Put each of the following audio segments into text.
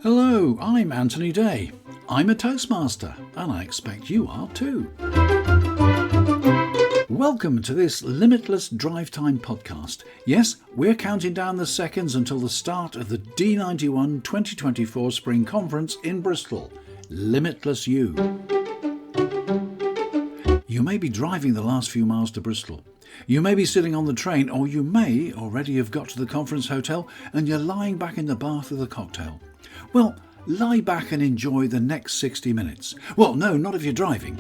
Hello, I'm Anthony Day. I'm a Toastmaster, and I expect you are too. Welcome to this Limitless Drive Time podcast. Yes, we're counting down the seconds until the start of the D91 2024 Spring Conference in Bristol. Limitless You. You may be driving the last few miles to Bristol. You may be sitting on the train, or you may already have got to the conference hotel and you're lying back in the bath with a cocktail. Well, lie back and enjoy the next 60 minutes. Well, no, not if you're driving.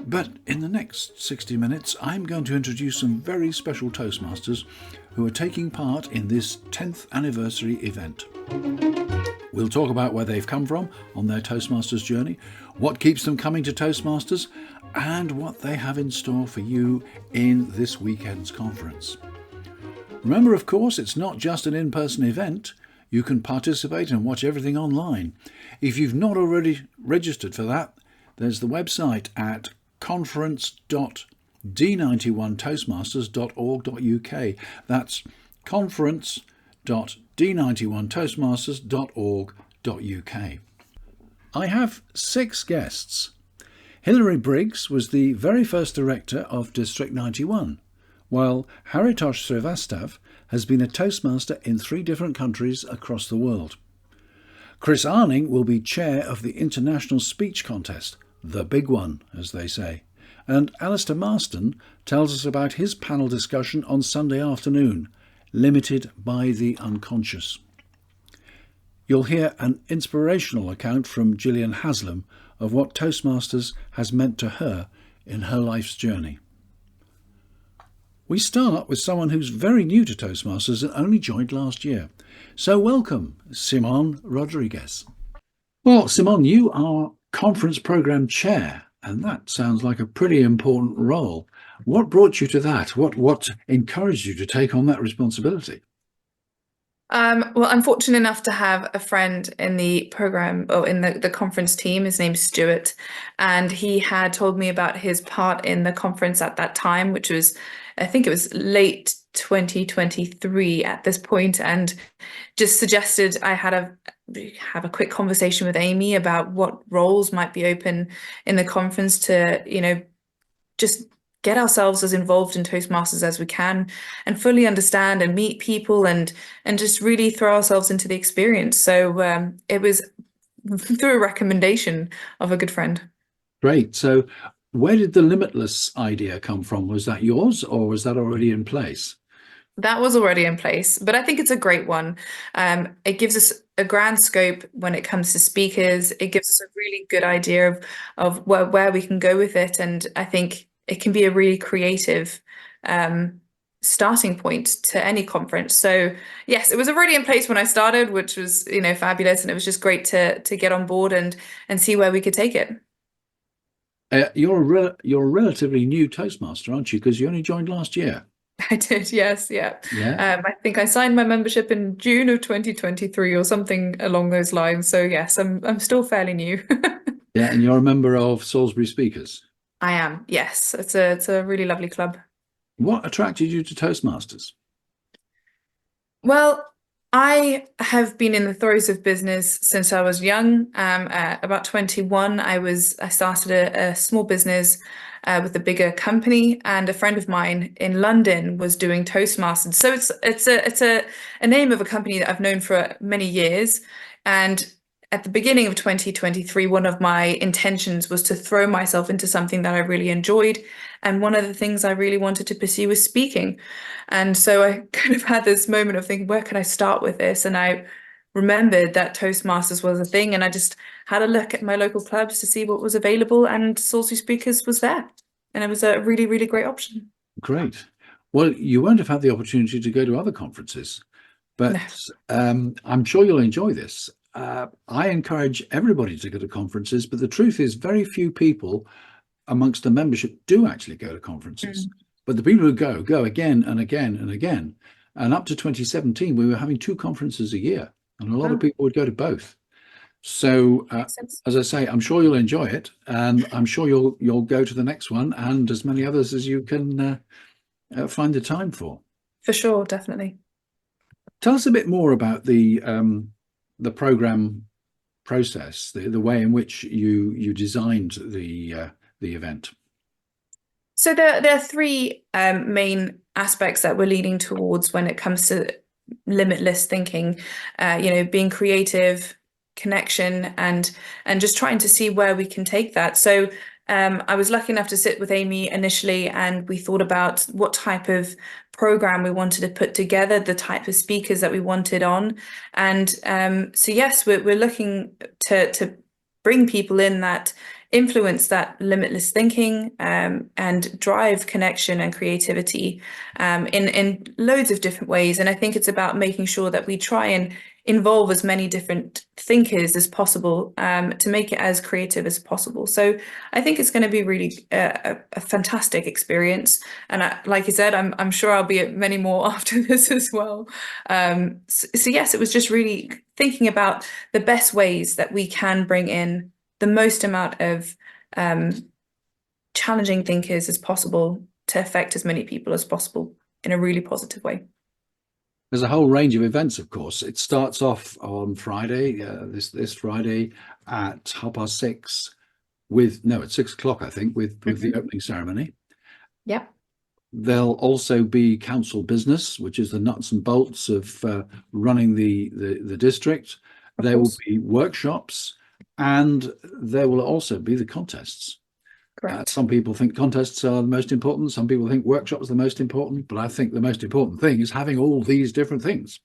But in the next 60 minutes, I'm going to introduce some very special Toastmasters who are taking part in this 10th anniversary event. We'll talk about where they've come from on their Toastmasters journey, what keeps them coming to Toastmasters, and what they have in store for you in this weekend's conference. Remember, of course, it's not just an in-person event. You can participate and watch everything online. If you've not already registered for that, there's the website at conference.d91toastmasters.org.uk. That's conference.d91toastmasters.org.uk. I have 6 guests. Hilary Briggs was the very first director of District 91, while Haritosh Srivastav has been a Toastmaster in 3 different countries across the world. Chris Arning will be chair of the International Speech Contest, the big one, as they say. And Alistair Marston tells us about his panel discussion on Sunday afternoon, Limited by the Unconscious. You'll hear an inspirational account from Gillian Haslam of what Toastmasters has meant to her in her life's journey. We start with someone who's very new to Toastmasters and only joined last year. So welcome, Simon Rodriguez. Well, Simon, you are Conference Programme Chair, and that sounds like a pretty important role. What brought you to that? What encouraged you to take on that responsibility? Well, I'm fortunate enough to have a friend in the program or in the conference team. His name's Stuart, and he had told me about his part in the conference at that time, which was, I think it was late 2023 at this point, and just suggested I have a quick conversation with Amy about what roles might be open in the conference to, just get ourselves as involved in Toastmasters as we can and fully understand and meet people and just really throw ourselves into the experience. So it was through a recommendation of a good friend. Great. So where did the Limitless idea come from? Was that yours or was that already in place? That was already in place, but I think it's a great one. It gives us a grand scope when it comes to speakers. It gives us a really good idea of where we can go with it. And I think it can be a really creative starting point to any conference. So yes, it was already in place when I started, which was, fabulous. And it was just great to get on board and see where we could take it. You're a relatively new Toastmaster, aren't you? Because you only joined last year. I did, yes, yeah. I think I signed my membership in June of 2023 or something along those lines. So yes, I'm still fairly new. Yeah, and you're a member of Salisbury Speakers. I am, yes. It's a really lovely club. What attracted you to Toastmasters? Well, I have been in the throes of business since I was young. About 21, I started a small business with a bigger company, and a friend of mine in London was doing Toastmasters. So it's a name of a company that I've known for many years. And at the beginning of 2023, one of my intentions was to throw myself into something that I really enjoyed. And one of the things I really wanted to pursue was speaking. And so I kind of had this moment of thinking, where can I start with this? And I remembered that Toastmasters was a thing. And I just had a look at my local clubs to see what was available. And Salisbury Speakers was there. And it was a really, really great option. Great. Well, you won't have had the opportunity to go to other conferences, but no. I'm sure you'll enjoy this. I encourage everybody to go to conferences, but the truth is very few people amongst the membership do actually go to conferences. But the people who go again and again and again. And up to 2017, we were having 2 conferences a year, and a lot of people would go to both. So, as I say, I'm sure you'll enjoy it, and I'm sure you'll go to the next one and as many others as you can find the time for. For sure, definitely. Tell us a bit more about the program process, the way in which you designed the event. So there are three main aspects that we're leading towards when it comes to limitless thinking. Being creative, connection, and just trying to see where we can take that. So I was lucky enough to sit with Amy initially, and we thought about what type of program we wanted to put together, the type of speakers that we wanted on, and so yes, we're looking to bring people in that influence that limitless thinking and drive connection and creativity in loads of different ways. And I think it's about making sure that we try and involve as many different thinkers as possible to make it as creative as possible. So I think it's going to be really a fantastic experience. And like you said, I'm sure I'll be at many more after this as well. So yes, it was just really thinking about the best ways that we can bring in the most amount of challenging thinkers as possible to affect as many people as possible in a really positive way. There's a whole range of events, of course. It starts off on Friday, this Friday at 6:30 at 6 o'clock, I think, with the opening ceremony. Yep. There'll also be council business, which is the nuts and bolts of running the district. There will be workshops, and there will also be the contests. Correct. Some people think contests are the most important. Some people think workshops are the most important. But I think the most important thing is having all these different things.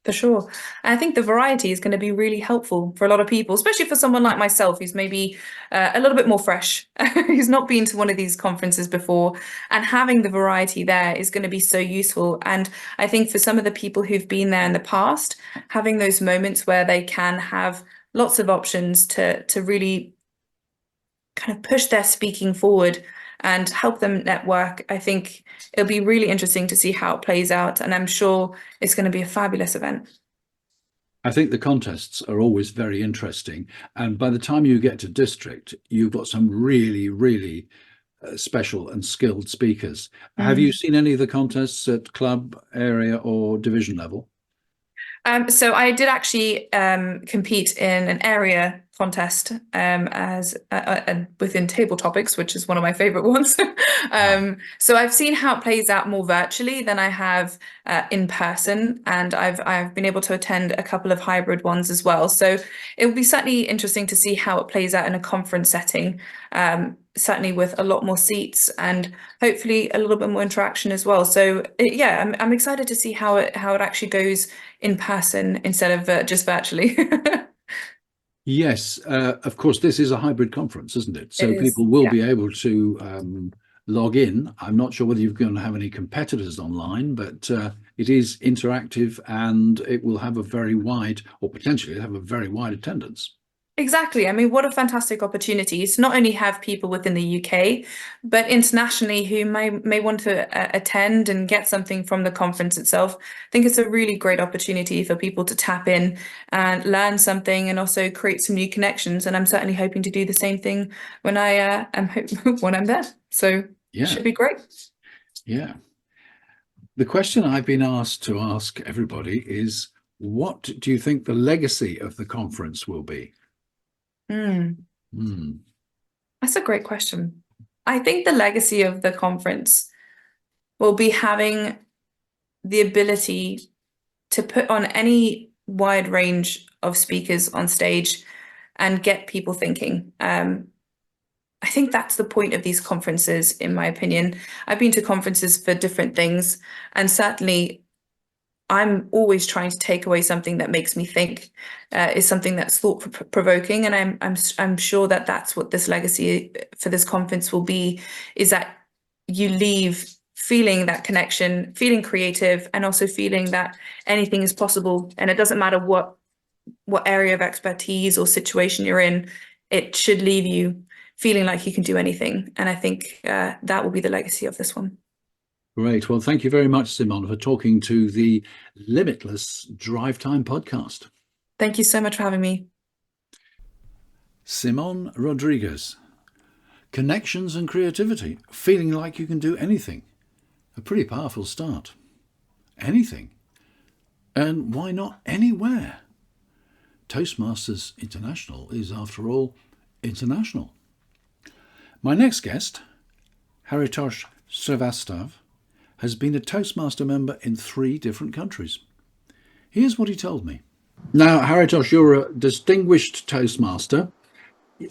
For sure. And I think the variety is going to be really helpful for a lot of people, especially for someone like myself who's maybe a little bit more fresh, who's not been to one of these conferences before. And having the variety there is going to be so useful. And I think for some of the people who've been there in the past, having those moments where they can have lots of options to really kind of push their speaking forward and help them network. I think it'll be really interesting to see how it plays out, and I'm sure it's going to be a fabulous event. I think the contests are always very interesting, and by the time you get to district, you've got some really, really special and skilled speakers. Have you seen any of the contests at club, area, or division level? So I did actually compete in an area contest as within table topics, which is one of my favorite ones. So I've seen how it plays out more virtually than I have in person, and I've been able to attend a couple of hybrid ones as well. So it will be certainly interesting to see how it plays out in a conference setting. Certainly with a lot more seats and hopefully a little bit more interaction as well. So yeah, I'm excited to see how it actually goes in person instead of just virtually. Yes, of course, this is a hybrid conference, isn't it? It So is, people will yeah. be able to log in. I'm not sure whether you're going to have any competitors online, but it is interactive and it will have a very wide, or potentially have a very wide attendance. Exactly. I mean, what a fantastic opportunity to not only have people within the UK, but internationally who may want to attend and get something from the conference itself. I think it's a really great opportunity for people to tap in and learn something and also create some new connections. And I'm certainly hoping to do the same thing when I am when I'm there. So Yeah, should be great. yeah. The question I've been asked to ask everybody is, what do you think the legacy of the conference will be? Mm, Hmm. that's a great question. I think the legacy of the conference will be having the ability to put on any wide range of speakers on stage and get people thinking. I think that's the point of these conferences, in my opinion. I've been to conferences for different things, and certainly I'm always trying to take away something that makes me think, is something that's thought provoking, and I'm sure that that's what this legacy for this conference will be, is that you leave feeling that connection, feeling creative, and also feeling that anything is possible, and it doesn't matter what area of expertise or situation you're in, it should leave you feeling like you can do anything, and I think that will be the legacy of this one. Great. Well, thank you very much, Simon, for talking to the Limitless Drive Time podcast. Thank you so much for having me. Simon Rodriguez. Connections and creativity. Feeling like you can do anything. A pretty powerful start. Anything. And why not anywhere? Toastmasters International is, after all, international. My next guest, Haritosh Srivastav, has been a Toastmaster member in 3 different countries. Here's what he told me. Now, Haritosh, you're a distinguished Toastmaster,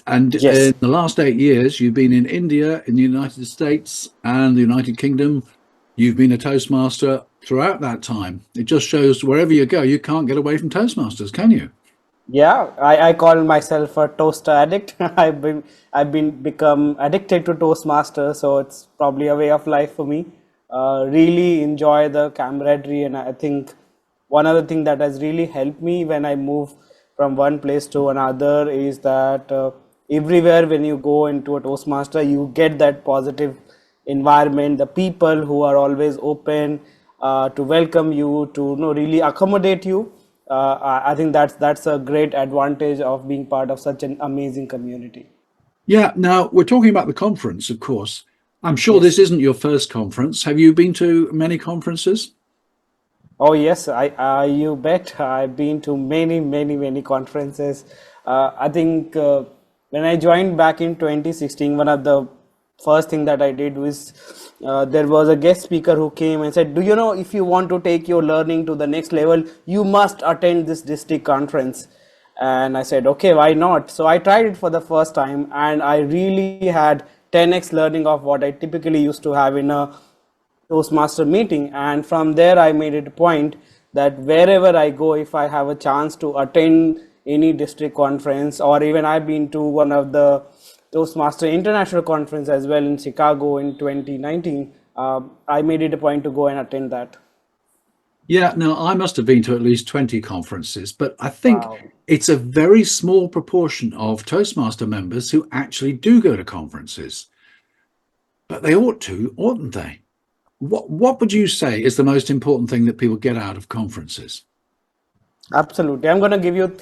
and Yes. in the last 8 years, you've been in India, in the United States, and the United Kingdom. You've been a Toastmaster throughout that time. It just shows wherever you go, you can't get away from Toastmasters, can you? Yeah, I call myself a toaster addict. I've been become addicted to Toastmaster, so it's probably a way of life for me. Really enjoy the camaraderie, and I think one other thing that has really helped me when I move from one place to another is that everywhere when you go into a Toastmaster, you get that positive environment, the people who are always open to welcome you, to really accommodate you. I think that's a great advantage of being part of such an amazing community. Yeah, now we're talking about the conference, of course. I'm sure this Yes. isn't your first conference. Have you been to many conferences? Oh yes, you bet. I've been to many, many, many conferences. I think when I joined back in 2016, one of the first thing that I did was there was a guest speaker who came and said, "Do you know if you want to take your learning to the next level, you must attend this district conference." And I said, "Okay, why not?" So I tried it for the first time, and I really had 10x learning of what I typically used to have in a Toastmaster meeting. And from there, I made it a point that wherever I go, if I have a chance to attend any district conference, or even I've been to one of the Toastmaster International Conference as well in Chicago in 2019, I made it a point to go and attend that. Yeah, now I must have been to at least 20 conferences, but I think Wow. it's a very small proportion of Toastmaster members who actually do go to conferences. But they ought to, oughtn't they? What would you say is the most important thing that people get out of conferences? Absolutely. I'm going to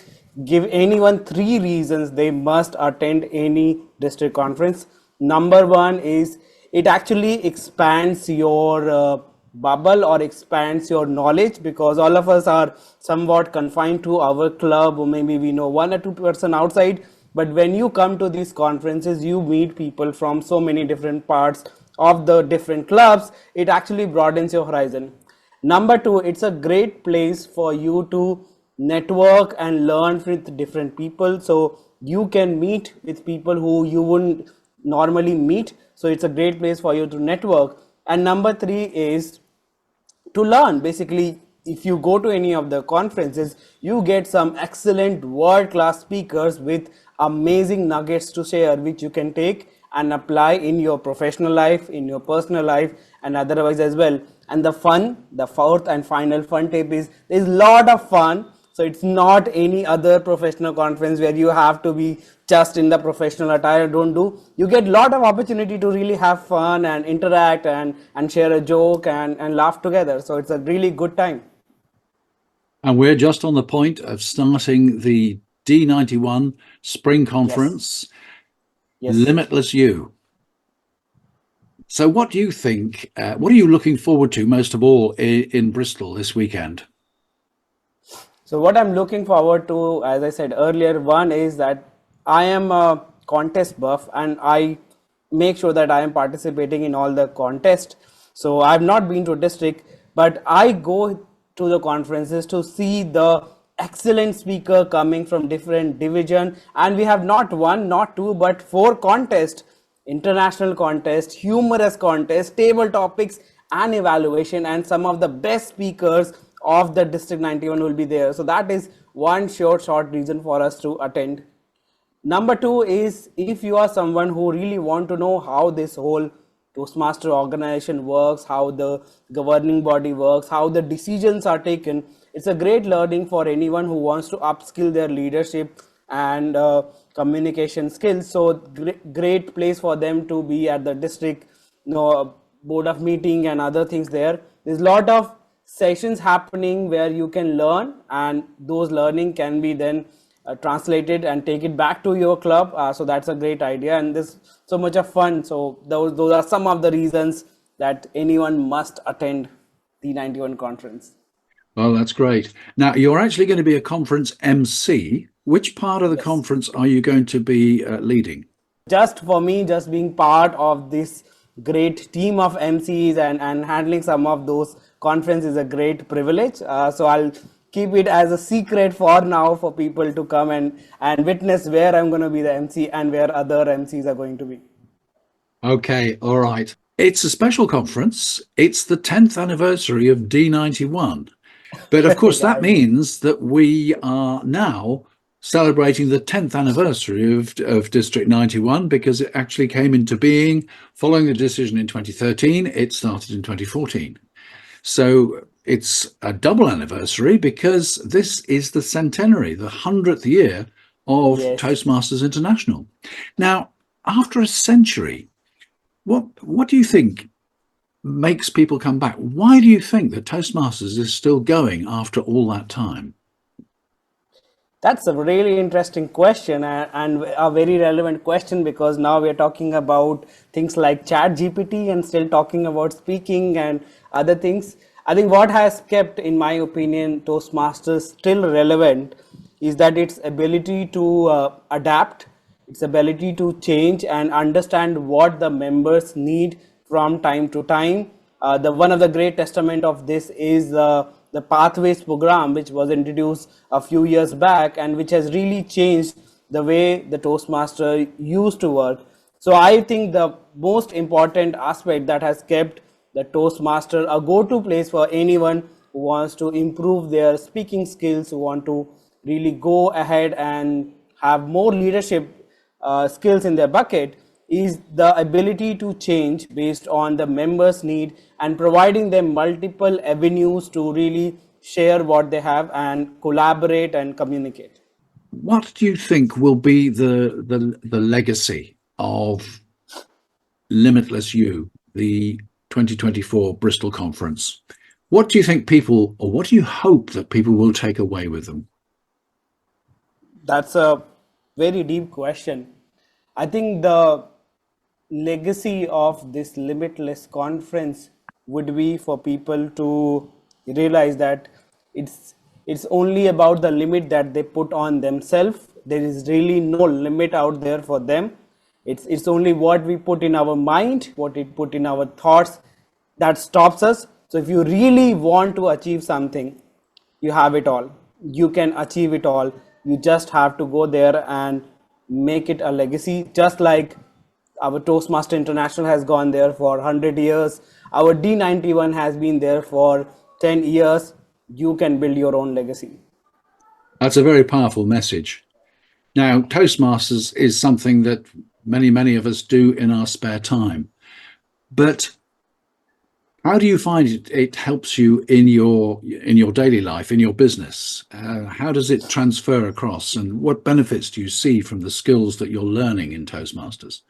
give anyone 3 reasons they must attend any district conference. Number one is it actually expands your bubble or expands your knowledge, because all of us are somewhat confined to our club, or maybe we know one or two person outside. But when you come to these conferences, you meet people from so many different parts of the different clubs. It actually broadens your horizon. Number two, it's a great place for you to network and learn with different people. So you can meet with people who you wouldn't normally meet. So it's a great place for you to network. And number three is to learn. Basically, if you go to any of the conferences, you get some excellent world class speakers with amazing nuggets to share, which you can take and apply in your professional life, in your personal life, and otherwise as well. And the fourth and final fun tip is there's a lot of fun. So it's not any other professional conference where you have to be just in the professional attire. Don't do. You get a lot of opportunity to really have fun and interact and share a joke and laugh together. So it's a really good time. And we're just on the point of starting the D91 Spring Yes. Conference, Yes. Limitless You. So, what do you think? What are you looking forward to most of all in Bristol this weekend? So what I'm looking forward to, as I said earlier, one is that I am a contest buff and I make sure that I am participating in all the contests. So I've not been to district, but I go to the conferences to see the excellent speaker coming from different division, and we have not one, not two, but 4 contests: international contest, humorous contest, table topics, and evaluation. And some of the best speakers of the District 91 will be there. So that is one short reason for us to attend. Number two is, if you are someone who really want to know how this whole Toastmaster organization works, how the governing body works, how the decisions are taken, it's a great learning for anyone who wants to upskill their leadership and communication skills. So great place for them to be at the district, board of meeting and other things there. There's a lot of sessions happening where you can learn, and those learning can be then translated and take it back to your club. So that's a great idea, and this so much of fun. So those are some of the reasons that anyone must attend the 91 conference. Oh, that's great. Now, you're actually going to be a conference MC. Which part of the Yes. conference are you going to be leading? Just for me, just being part of this great team of MCs and handling some of those conferences is a great privilege. So I'll keep it as a secret for now for people to come and witness where I'm going to be the MC and where other MCs are going to be. Okay, all right. It's a special conference. It's the 10th anniversary of D91. But of course, Yeah, that I agree. means that we are now celebrating the 10th anniversary of District 91 because it actually came into being following the decision in 2013. It started in 2014. So it's a double anniversary because this is the centenary, the 100th year of Yes. Toastmasters International. Now, after a century, what do you think makes people come back? Why do you think that Toastmasters is still going after all that time? That's a really interesting question and a very relevant question because now we are talking about things like chat GPT and still talking about speaking and other things. I think what has kept, in my opinion, Toastmasters still relevant is that its ability to adapt, its ability to change and understand what the members need from time to time. The one of the great testament of this is the Pathways program, which was introduced a few years back and which has really changed the way the Toastmaster used to work. So I think the most important aspect that has kept the Toastmaster a go-to place for anyone who wants to improve their speaking skills, who want to really go ahead and have more leadership skills in their bucket, is the ability to change based on the members' need and providing them multiple avenues to really share what they have and collaborate and communicate. What do you think will be the legacy of Limitless You, the 2024 Bristol conference? What do you think people, or what do you hope that people will take away with them? That's a very deep question. I think the legacy of this limitless conference would be for people to realize that it's it's only about the limit that they put on themselves. There is really no limit out there for them. It's only what we put in our mind, what we put in our thoughts, that stops us. So if you really want to achieve something, you have it all, you can achieve it all. You just have to go there and make it a legacy, just like our Toastmaster International has gone there for 100 years, our D91 has been there for 10 years. You can build your own legacy. That's a very powerful message. Now, Toastmasters is something that many of us do in our spare time. But how do you find it helps you in your daily life, in your business? How does it transfer across, and what benefits do you see from the skills that you're learning in Toastmasters?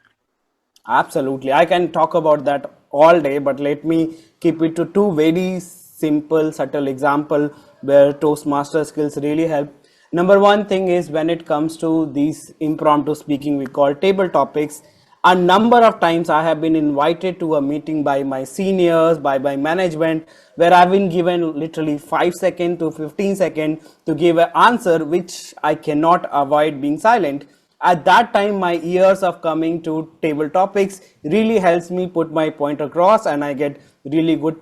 Absolutely. I can talk about that all day, but let me keep it to two very simple, subtle example where Toastmaster skills really help. Number one thing is when it comes to these impromptu speaking, we call table topics. A number of times I have been invited to a meeting by my seniors, by my management, where I've been given literally 5 seconds to 15 seconds to give an answer, which I cannot avoid being silent. At that time, my years of coming to table topics really helps me put my point across and I get really good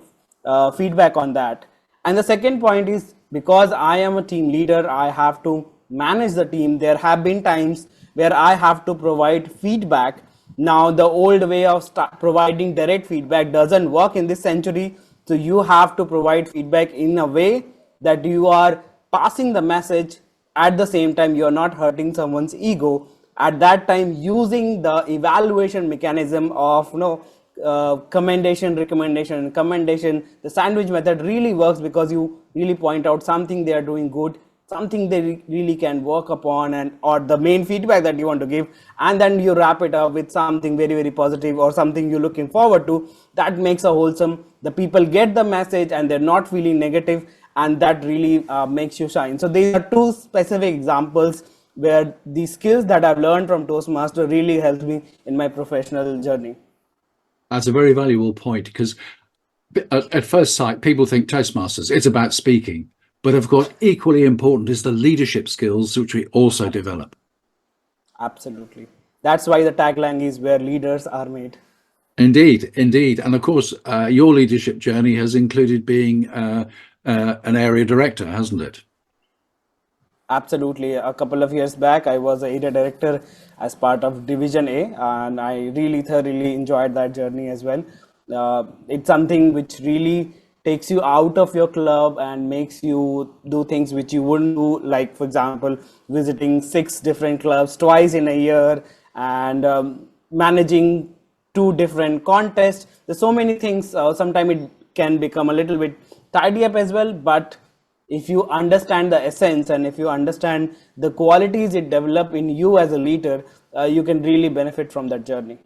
feedback on that. And the second point is because I am a team leader, I have to manage the team. There have been times where I have to provide feedback. Now the old way of providing direct feedback doesn't work in this century. So you have to provide feedback in a way that you are passing the message, at the same time you are not hurting someone's ego. At that time, using the evaluation mechanism of commendation, recommendation and commendation, the sandwich method really works because you really point out something they are doing good, something they really can work upon, and or the main feedback that you want to give, and then you wrap it up with something very positive or something you're looking forward to. That makes a wholesome, the people get the message and they're not feeling negative, and that really makes you shine. So these are two specific examples where the skills that I've learned from Toastmaster really helped me in my professional journey. That's a very valuable point because at first sight, people think Toastmasters, it's about speaking. But of course, equally important is the leadership skills, which we also develop. Absolutely. That's why the tagline is where leaders are made. Indeed, indeed. And of course, your leadership journey has included being an area director, hasn't it? Absolutely. A couple of years back, I was a area director as part of Division A, and I really thoroughly enjoyed that journey as well. It's something which really takes you out of your club and makes you do things which you wouldn't do, like, for example, visiting 6 different clubs twice in a year and managing 2 different contests. There's so many things. Sometimes it can become a little bit tidy up as well, but if you understand the essence and if you understand the qualities it develop in you as a leader, you can really benefit from that journey.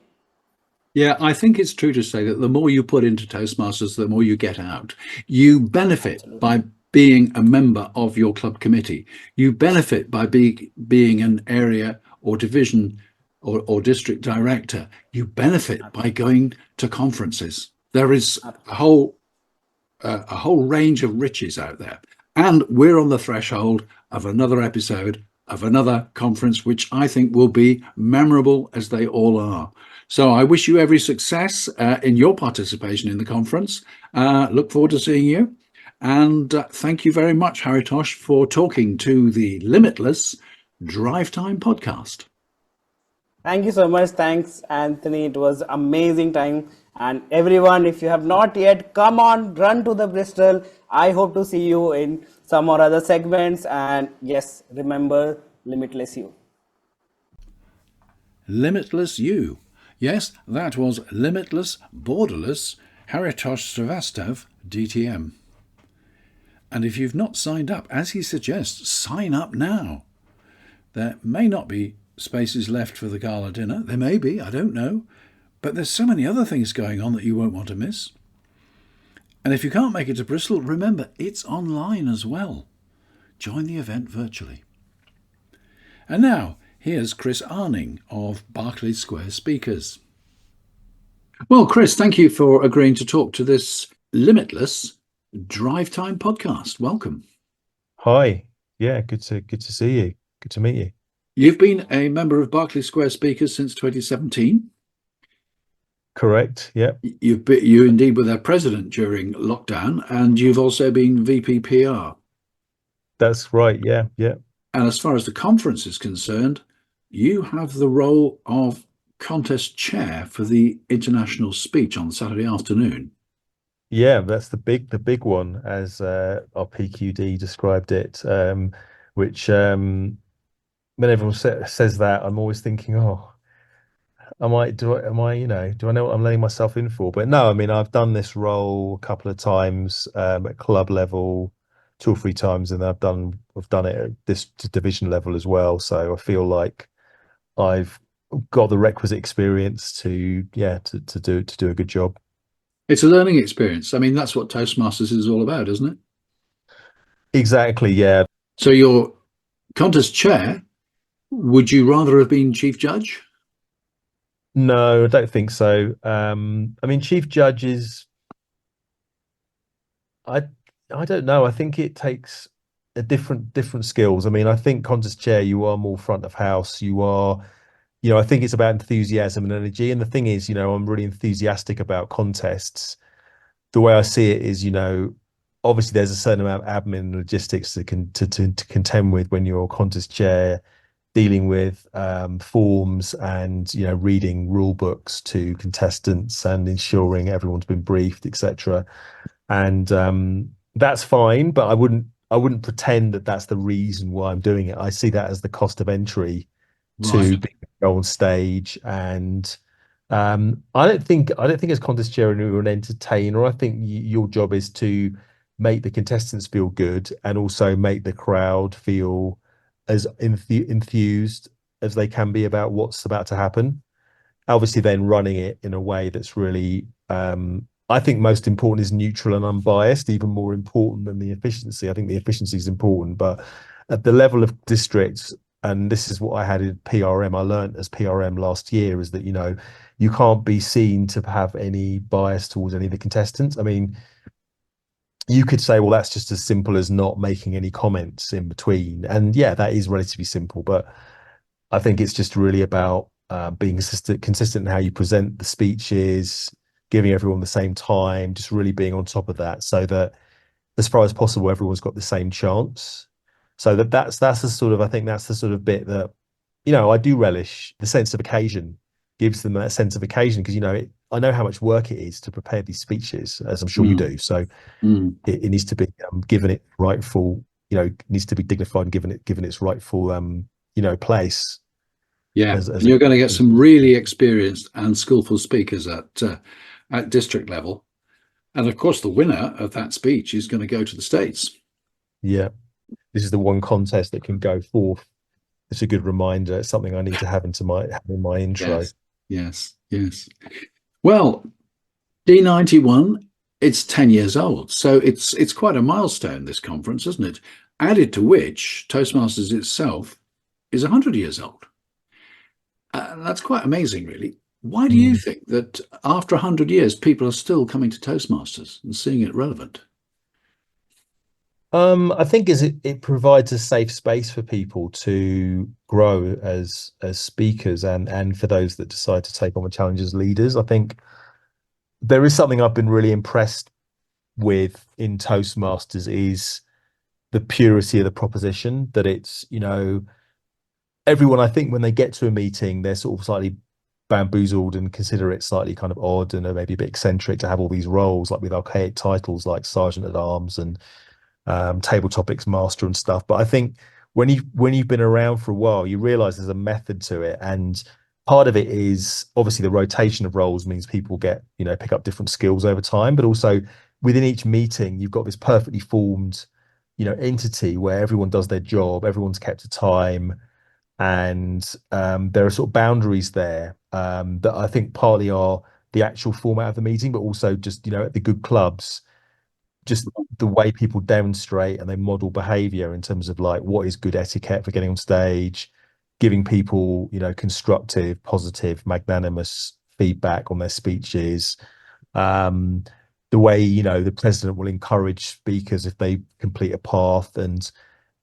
Yeah, I think it's true to say that the more you put into Toastmasters, the more you get out. You benefit by being a member of your club committee. You benefit by being an area or division or district director. You benefit by going to conferences. There is a whole range of riches out there. And we're on the threshold of another episode of another conference, which I think will be memorable as they all are. So I wish you every success in your participation in the conference. Look forward to seeing you. And thank you very much, Haritosh, for talking to the Limitless Drivetime podcast. Thank you so much. Thanks, Anthony. It was amazing time. And everyone, if you have not yet, come on, run to the Bristol. I hope to see you in some or other segments. And yes, remember, limitless you. Limitless you. Yes, that was Limitless, Borderless, Haritosh Srivastav, DTM. And if you've not signed up, as he suggests, sign up now. There may not be spaces left for the gala dinner. There may be, I don't know. But there's so many other things going on that you won't want to miss. And if you can't make it to Bristol, remember, it's online as well. Join the event virtually. And now, here's Chris Arning of Berkeley Square Speakers. Well, Chris, thank you for agreeing to talk to this Limitless Drivetime podcast. Welcome. Hi. Yeah, good to see you. Good to meet you. You've been a member of Berkeley Square Speakers since 2017. Correct. Yeah. You indeed were their president during lockdown, and you've also been VP PR. That's right. Yeah. Yeah. And as far as the conference is concerned, you have the role of contest chair for the international speech on Saturday afternoon. Yeah, that's the big one, as our PQD described it. Which when everyone says that, I'm always thinking, oh, do I know what I'm letting myself in for? But no, I mean, I've done this role a couple of times at club level, 2 or 3 times, and I've done it at this division level as well. So I feel like I've got the requisite experience to do a good job. It's a learning experience. I mean, that's what Toastmasters is all about, isn't it? Exactly. Yeah. So you're contest chair. Would you rather have been chief judge? No, I don't think so. I mean, chief judge is, I don't know. I think it takes a different skills. I mean, I think contest chair, you are more front of house. You are, I think it's about enthusiasm and energy. And the thing is, I'm really enthusiastic about contests. The way I see it is, obviously there's a certain amount of admin and logistics to contend with when you're a contest chair, dealing with forms and reading rule books to contestants and ensuring everyone's been briefed, etc. And that's fine, but I wouldn't pretend that that's the reason why I'm doing it. I see that as the cost of entry to go on stage. And I don't think as contest chair you're an entertainer. I think your job is to make the contestants feel good and also make the crowd feel as enthused as they can be about what's about to happen. Obviously, then running it in a way that's really, I think most important is neutral and unbiased, even more important than the efficiency. I think the efficiency is important, but at the level of districts, and this is what I had in PRM, I learned as PRM last year, is that, you can't be seen to have any bias towards any of the contestants. I mean, you could say, well, that's just as simple as not making any comments in between. And yeah, that is relatively simple, but I think it's just really about being consistent in how you present the speeches, giving everyone the same time, just really being on top of that, so that as far as possible, everyone's got the same chance. So that's the sort of, I think that's the sort of bit that, I do relish. The sense of occasion gives them that sense of occasion, because I know how much work it is to prepare these speeches, as I'm sure you do. So it needs to be given it rightful, needs to be dignified and given its rightful place. Yeah, As and you're going to get some really experienced and skillful speakers at district level, and of course, the winner of that speech is going to go to the States. Yeah, this is the one contest that can go forth. It's a good reminder. It's something I need to have in my intro. Yes. Well, D91, it's 10 years old, so it's quite a milestone, this conference, isn't it? Added to which, Toastmasters itself is 100 years old. That's quite amazing, really. Why do you think that after 100 years, people are still coming to Toastmasters and seeing it relevant? I think it provides a safe space for people to grow as speakers, and for those that decide to take on the challenge as leaders. I think there is something I've been really impressed with in Toastmasters is the purity of the proposition, that it's, everyone, I think when they get to a meeting, they're sort of slightly bamboozled and consider it slightly kind of odd and maybe a bit eccentric to have all these roles, like with archaic titles like Sergeant at Arms and table topics master and stuff. But I think when you've been around for a while, you realize there's a method to it, and part of it is obviously the rotation of roles means people get pick up different skills over time, but also within each meeting you've got this perfectly formed entity where everyone does their job, everyone's kept to time, and there are sort of boundaries there that I think partly are the actual format of the meeting, but also just at the good clubs, just the way people demonstrate and they model behavior in terms of like what is good etiquette for getting on stage, giving people constructive, positive, magnanimous feedback on their speeches, the way the president will encourage speakers if they complete a path, and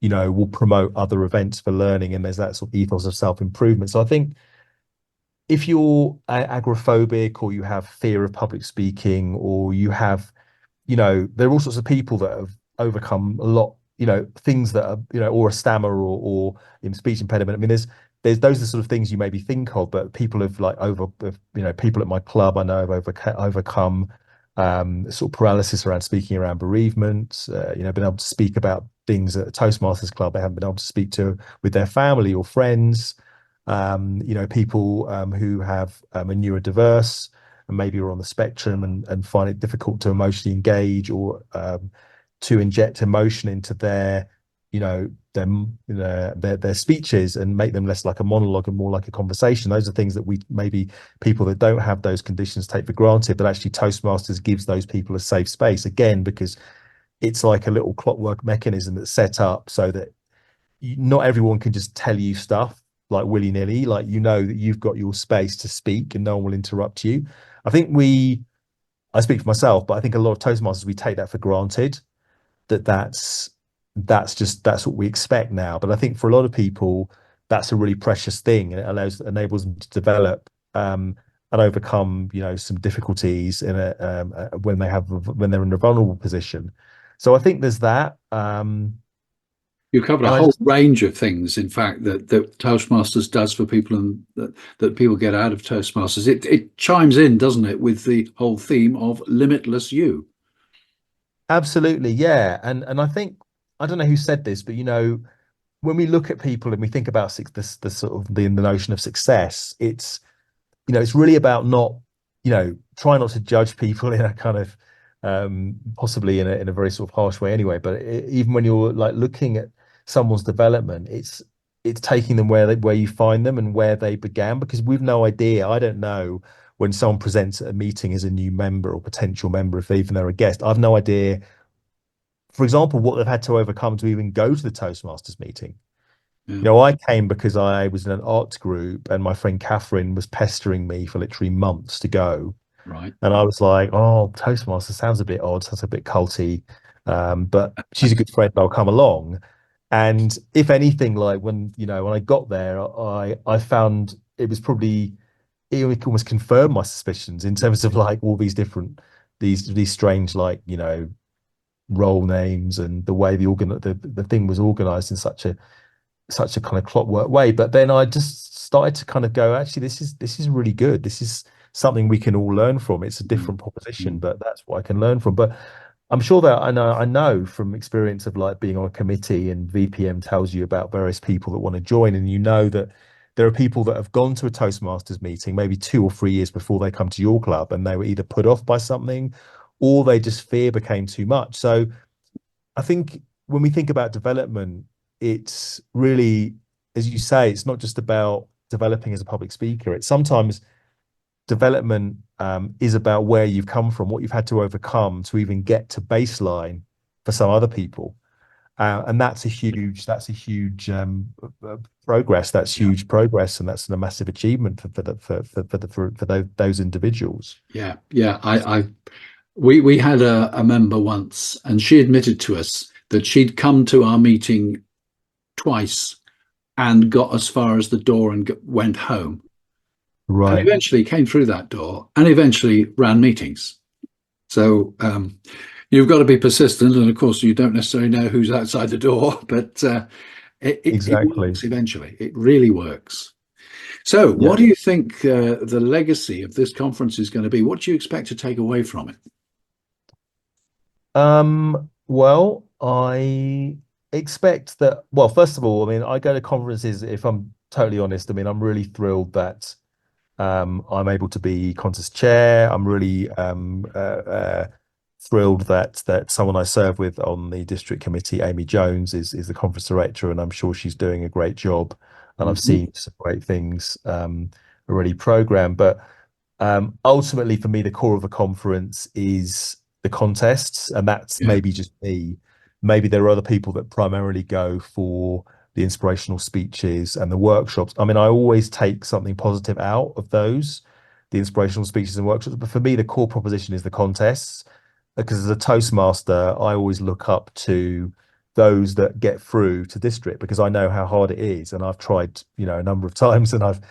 will promote other events for learning, and there's that sort of ethos of self-improvement. So I think if you're agoraphobic, or you have fear of public speaking, or you have there are all sorts of people that have overcome a lot, things that are, or a stammer, or in speech impediment. I mean, there's those are the sort of things you maybe think of, but people have people at my club I know have overcome sort of paralysis around speaking around bereavement, been able to speak about things at a Toastmasters club they haven't been able to speak to with their family or friends. People who have are neurodiverse and maybe are on the spectrum and find it difficult to emotionally engage, or to inject emotion into their their speeches and make them less like a monologue and more like a conversation. Those are things that we maybe people that don't have those conditions take for granted, but actually Toastmasters gives those people a safe space, again because it's like a little clockwork mechanism that's set up so that not everyone can just tell you stuff like willy-nilly. Like that you've got your space to speak and no one will interrupt you. I think I speak for myself, but I think a lot of Toastmasters, we take that for granted, that's what we expect now. But I think for a lot of people, that's a really precious thing, and it enables them to develop and overcome some difficulties when they're in a vulnerable position. So I think there's that. You covered a whole range of things, in fact, that Toastmasters does for people, and that people get out of Toastmasters. It chimes in, doesn't it, with the whole theme of limitless you. Absolutely, yeah. And I think, I don't know who said this, but when we look at people and we think about the sort of the notion of success, it's it's really about not try not to judge people in a kind of possibly in a very sort of harsh way anyway. But even when you're like looking at someone's development, it's taking them where you find them and where they began, because we've no idea. I don't know when someone presents at a meeting as a new member or potential member, if even they're a guest. I've no idea, for example, what they've had to overcome to even go to the Toastmasters meeting. Yeah. I came because I was in an art group and my friend Catherine was pestering me for literally months to go. Right. And I was like, oh, Toastmasters sounds a bit odd, sounds a bit culty. But she's a good friend. I'll come along. And if anything, like when I got there, I found it was probably it almost confirmed my suspicions in terms of like all these different these strange like role names and the way the thing was organized in such a kind of clockwork way. But then I just started to kind of go, actually, this is really good. This is something we can all learn from. It's a different proposition, but that's what I can learn from. But I'm sure that I know from experience of like being on a committee, and VPM tells you about various people that want to join, and you know that there are people that have gone to a Toastmasters meeting maybe 2 or 3 years before they come to your club, and they were either put off by something or they just fear became too much. So I think when we think about development, it's really, as you say, it's not just about developing as a public speaker. It's sometimes development is about where you've come from, what you've had to overcome to even get to baseline for some other people. And that's a huge progress. That's huge progress, and that's a massive achievement for those individuals. Yeah. We had a member once, and she admitted to us that she'd come to our meeting twice and got as far as the door and went home. Right. And eventually came through that door and eventually ran meetings. So you've got to be persistent, and of course you don't necessarily know who's outside the door, but it works eventually. It really works. So what do you think the legacy of this conference is going to be? What do you expect to take away from it? Well, I expect that, well, first of all, I mean, I go to conferences, if I'm totally honest, I mean, I'm really thrilled that I'm able to be contest chair. I'm really thrilled that someone I serve with on the district committee, Amy Jones, is the conference director, and I'm sure she's doing a great job. And I've seen some great things already programmed. But ultimately, for me, the core of the conference is the contests, and that's maybe just me. Maybe there are other people that primarily go for the inspirational speeches and the workshops. I mean, I always take something positive out of those, the inspirational speeches and workshops. But for me, the core proposition is the contests, because as a Toastmaster, I always look up to those that get through to district, because I know how hard it is. And I've tried, a number of times, and I've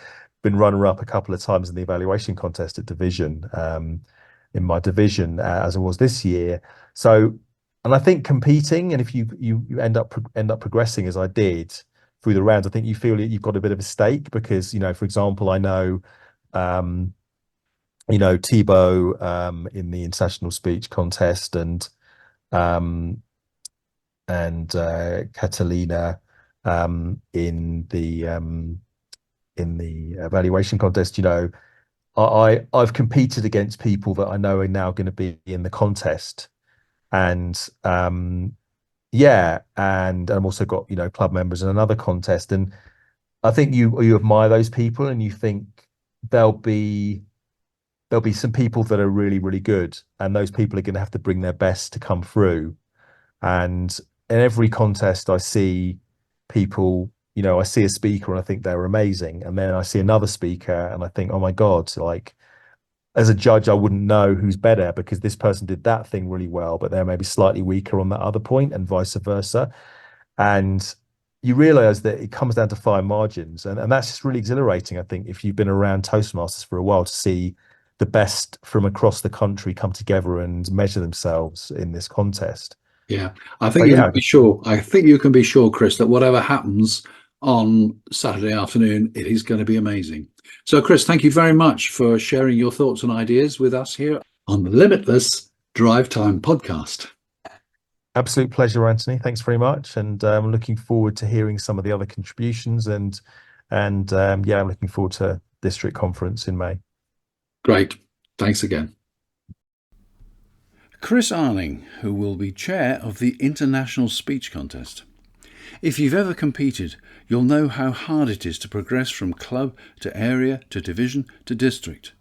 been runner-up a couple of times in the evaluation contest at division, in my division, as I was this year. So, and I think competing, and if you end up progressing as I did through the rounds, I think you feel you've got a bit of a stake, because for example, I know Thibaut in the international speech contest, and Catalina in the evaluation contest. I've competed against people that I know are now going to be in the contest. And and I've also got club members in another contest, and I think you admire those people, and you think there'll be some people that are really, really good, and those people are going to have to bring their best to come through. And in every contest I see people, I see a speaker and I think they're amazing, and then I see another speaker and I think, oh my God, like, as a judge, I wouldn't know who's better, because this person did that thing really well, but they're maybe slightly weaker on that other point, and vice versa. And you realize that it comes down to fine margins. And that's just really exhilarating, I think, if you've been around Toastmasters for a while, to see the best from across the country come together and measure themselves in this contest. Yeah, I think you can be sure. I think you can be sure, Chris, that whatever happens on Saturday afternoon, it is going to be amazing. So, Chris, thank you very much for sharing your thoughts and ideas with us here on the Limitless Drive Time podcast. Absolute pleasure, Anthony. Thanks very much. And I'm looking forward to hearing some of the other contributions. And I'm looking forward to district conference in May. Great. Thanks again. Chris Arning, who will be chair of the International Speech Contest. If you've ever competed, you'll know how hard it is to progress from club to area to division to district.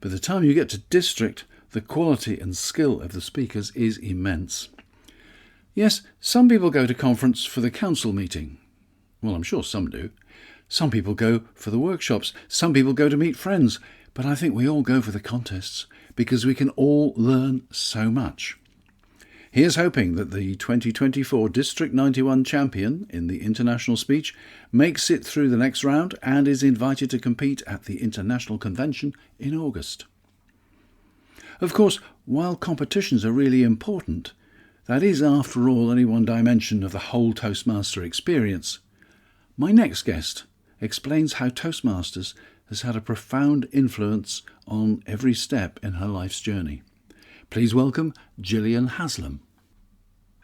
By the time you get to district, the quality and skill of the speakers is immense. Yes, some people go to conference for the council meeting. Well, I'm sure some do. Some people go for the workshops. Some people go to meet friends. But I think we all go for the contests, because we can all learn so much. He is hoping that the 2024 District 91 champion in the international speech makes it through the next round and is invited to compete at the International Convention in August. Of course, while competitions are really important, that is, after all, only one dimension of the whole Toastmaster experience. My next guest explains how Toastmasters has had a profound influence on every step in her life's journey. Please welcome Gillian Haslam.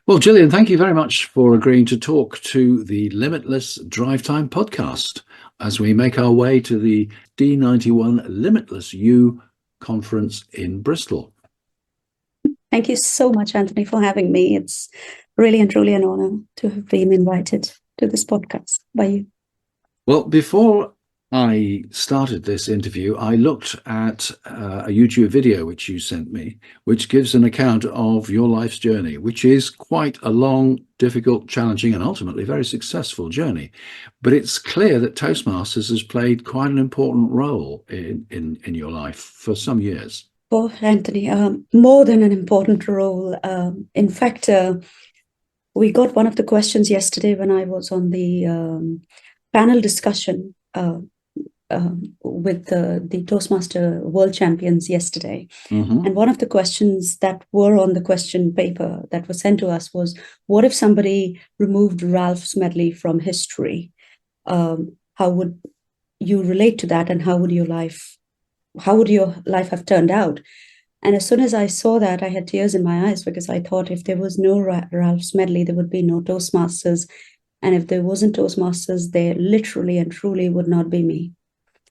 Well, Gillian, thank you very much for agreeing to talk to the Limitless Drivetime podcast as we make our way to the D91 Limitless You conference in Bristol. Thank you so much, Anthony, for having me. It's really and truly an honor to have been invited to this podcast by you. Well, before I started this interview, I looked at a YouTube video which you sent me, which gives an account of your life's journey, which is quite a long, difficult, challenging, and ultimately very successful journey. But it's clear that Toastmasters has played quite an important role in your life for some years. Oh, Anthony, more than an important role. In fact, we got one of the questions yesterday when I was on the panel discussion with the Toastmaster World Champions yesterday. Mm-hmm. And one of the questions that were on the question paper that was sent to us was, what if somebody removed Ralph Smedley from history? How would you relate to that, and how would your life have turned out? And as soon as I saw that, I had tears in my eyes, because I thought if there was no Ralph Smedley, there would be no Toastmasters. And if there wasn't Toastmasters, there literally and truly would not be me.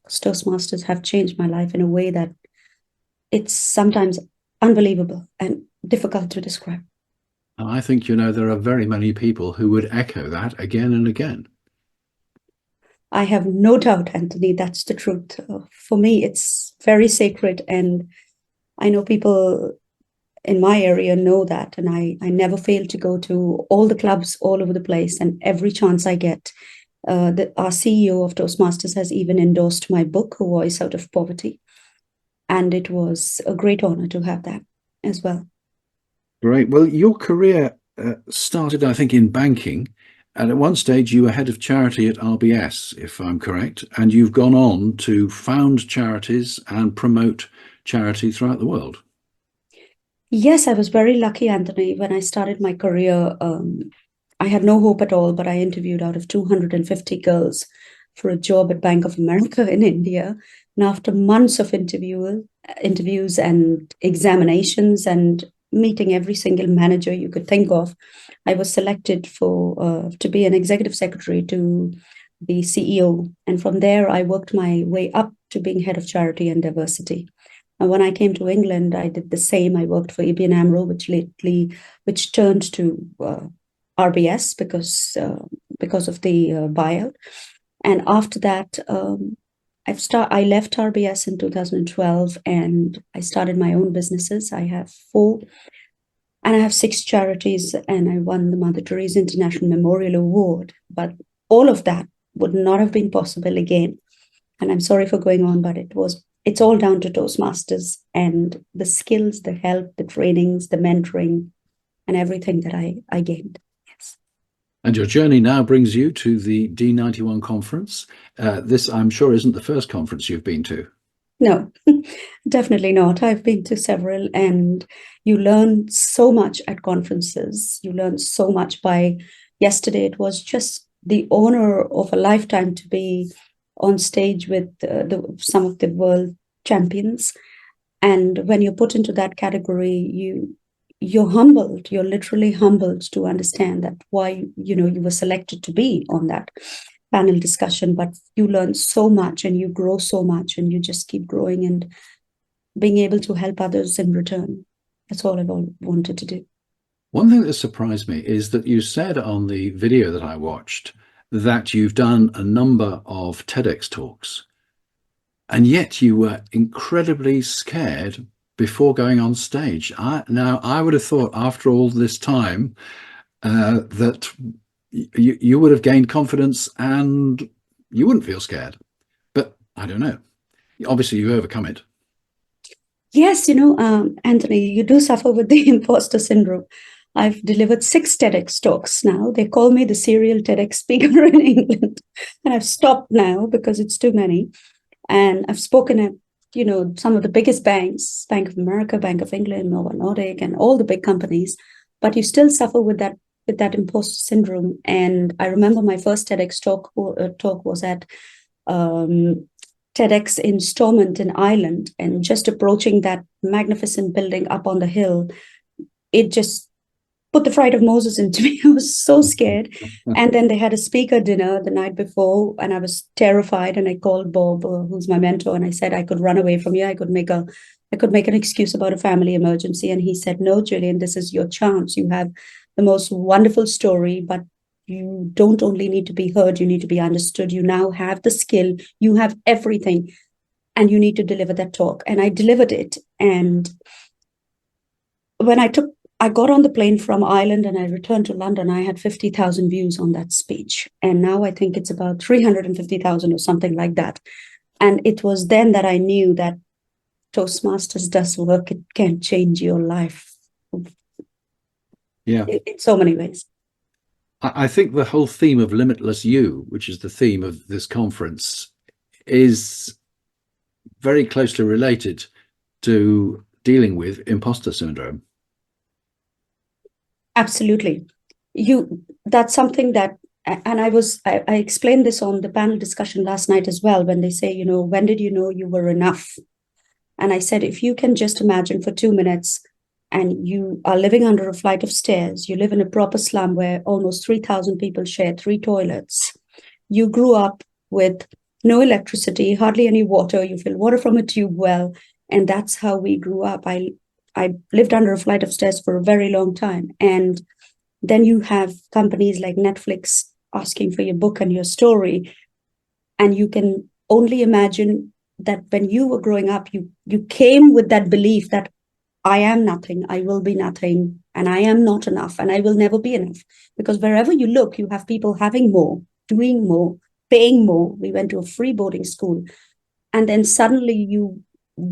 Toastmasters have changed my life in a way that it's sometimes unbelievable and difficult to describe. I think, there are very many people who would echo that again and again. I have no doubt, Anthony, that's the truth. For me, it's very sacred, and I know people in my area know that, and I never fail to go to all the clubs all over the place, and every chance I get. Our CEO of Toastmasters has even endorsed my book, A Voice Out of Poverty, and it was a great honor to have that as well. Great. Well, your career started, I think, in banking, and at one stage you were head of charity at RBS, if I'm correct, and you've gone on to found charities and promote charity throughout the world. Yes, I was very lucky, Anthony. When I started my career, I had no hope at all, but I interviewed out of 250 girls for a job at Bank of America in India. And after months of interviews and examinations and meeting every single manager you could think of, I was selected to be an executive secretary to the CEO. And from there, I worked my way up to being head of charity and diversity. And when I came to England, I did the same. I worked for ABN AMRO, which turned to RBS because of the buyout. And after that, I left RBS in 2012, and I started my own businesses. I have 4, and I have 6 charities, and I won the Mother Teresa International Memorial Award. But all of that would not have been possible again. And I'm sorry for going on, but it's all down to Toastmasters and the skills, the help, the trainings, the mentoring, and everything that I gained. Yes. And your journey now brings you to the D91 conference. This, I'm sure, isn't the first conference you've been to. No, definitely not. I've been to several, and you learn so much at conferences. You learn so much yesterday. It was just the honor of a lifetime to be on stage with some of the world champions. And when you're put into that category, you're humbled. You're literally humbled to understand that why, you were selected to be on that panel discussion. But you learn so much and you grow so much, and you just keep growing and being able to help others in return. That's all I've wanted to do. One thing that surprised me is that you said on the video that I watched that you've done a number of TEDx talks, and yet you were incredibly scared before going on stage. Now, I would have thought after all this time that you would have gained confidence and you wouldn't feel scared. But I don't know. Obviously, you overcome it. Yes, Anthony, you do suffer with the imposter syndrome. I've delivered 6 TEDx talks now. They call me the serial TEDx speaker in England. And I've stopped now because it's too many. And I've spoken at, some of the biggest banks, Bank of America, Bank of England, Novo Nordic, and all the big companies. But you still suffer with that imposter syndrome. And I remember my first TEDx talk was at TEDx in Stormont in Ireland, and just approaching that magnificent building up on the hill, it just put the fright of Moses into me. I was so scared. And then they had a speaker dinner the night before, and I was terrified. And I called Bob, who's my mentor, and I said I could run away from you. I could make an excuse about a family emergency. And he said, "No, Julian, this is your chance. You have the most wonderful story, but you don't only need to be heard, you need to be understood. You now have the skill, you have everything, and you need to deliver that talk." And I delivered it. And when I got on the plane from Ireland and I returned to London, I had 50,000 views on that speech. And now I think it's about 350,000 or something like that. And it was then that I knew that Toastmasters does work. It can change your life. Yeah. In so many ways. I think the whole theme of Limitless You, which is the theme of this conference, is very closely related to dealing with imposter syndrome. Absolutely. That's something that, and I explained this on the panel discussion last night as well, when they say, when did you know you were enough? And I said, if you can just imagine for 2 minutes, and you are living under a flight of stairs, you live in a proper slum where almost 3,000 people share 3 toilets. You grew up with no electricity, hardly any water. You fill water from a tube well. And that's how we grew up. I lived under a flight of stairs for a very long time. And then you have companies like Netflix asking for your book and your story. And you can only imagine that when you were growing up, you came with that belief that I am nothing, I will be nothing, and I am not enough, and I will never be enough. Because wherever you look, you have people having more, doing more, paying more. We went to a free boarding school. And then suddenly you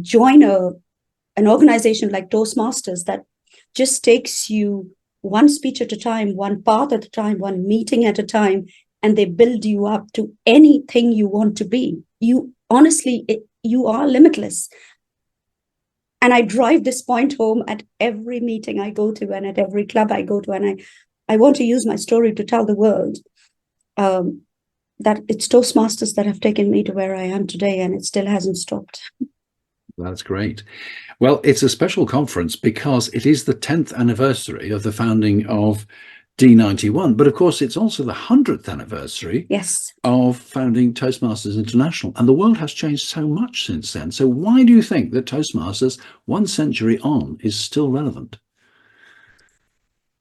join an organization like Toastmasters that just takes you one speech at a time, one path at a time, one meeting at a time, and they build you up to anything you want to be. You honestly, you are limitless. And I drive this point home at every meeting I go to and at every club I go to. And I want to use my story to tell the world that it's Toastmasters that have taken me to where I am today, and it still hasn't stopped. That's great. Well, it's a special conference because it is the 10th anniversary of the founding of D91, but of course it's also the 100th anniversary of founding Toastmasters International, and the world has changed so much since then. So why do you think that Toastmasters, 1 century on, is still relevant?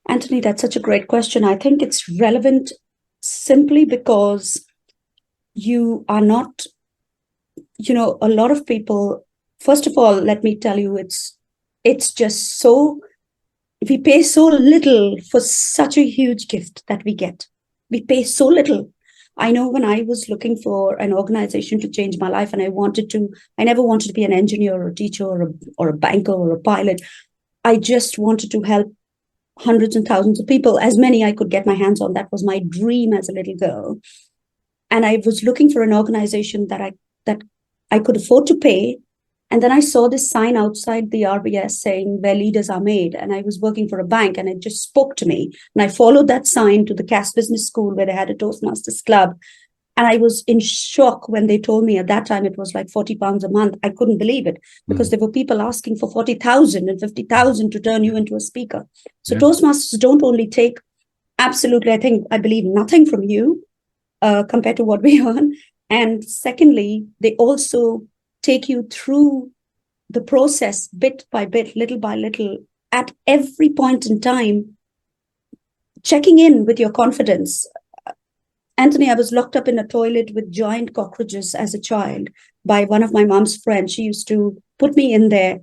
Anthony, that's such a great question. I think it's relevant simply because you are not, a lot of people, first of all, let me tell you, it's just so, we pay so little for such a huge gift that we get. We pay so little. I know when I was looking for an organization to change my life, and I never wanted to be an engineer or a teacher or a banker or a pilot. I just wanted to help hundreds and thousands of people, as many I could get my hands on. That was my dream as a little girl. And I was looking for an organization that I could afford to pay. And then I saw this sign outside the RBS saying where leaders are made. And I was working for a bank, and it just spoke to me. And I followed that sign to the Cass Business School where they had a Toastmasters club. And I was in shock when they told me at that time it was like £40 a month. I couldn't believe it because there were people asking for 40,000 and 50,000 to turn you into a speaker. So Toastmasters don't only take absolutely, I believe nothing from you compared to what we earn. And secondly, they also take you through the process bit by bit, little by little, at every point in time, checking in with your confidence. Anthony, I was locked up in a toilet with giant cockroaches as a child by one of my mom's friends. She used to put me in there,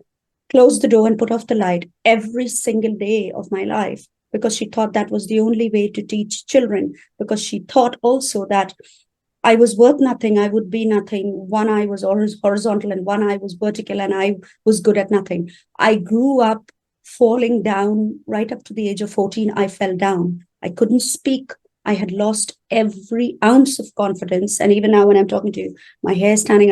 close the door and put off the light every single day of my life because she thought that was the only way to teach children, because she thought also that I was worth nothing, I would be nothing. One eye was horizontal and one eye was vertical, and I was good at nothing. I grew up falling down right up to the age of 14. I fell down. I couldn't speak. I had lost every ounce of confidence. And even now, when I'm talking to you, my hair is standing.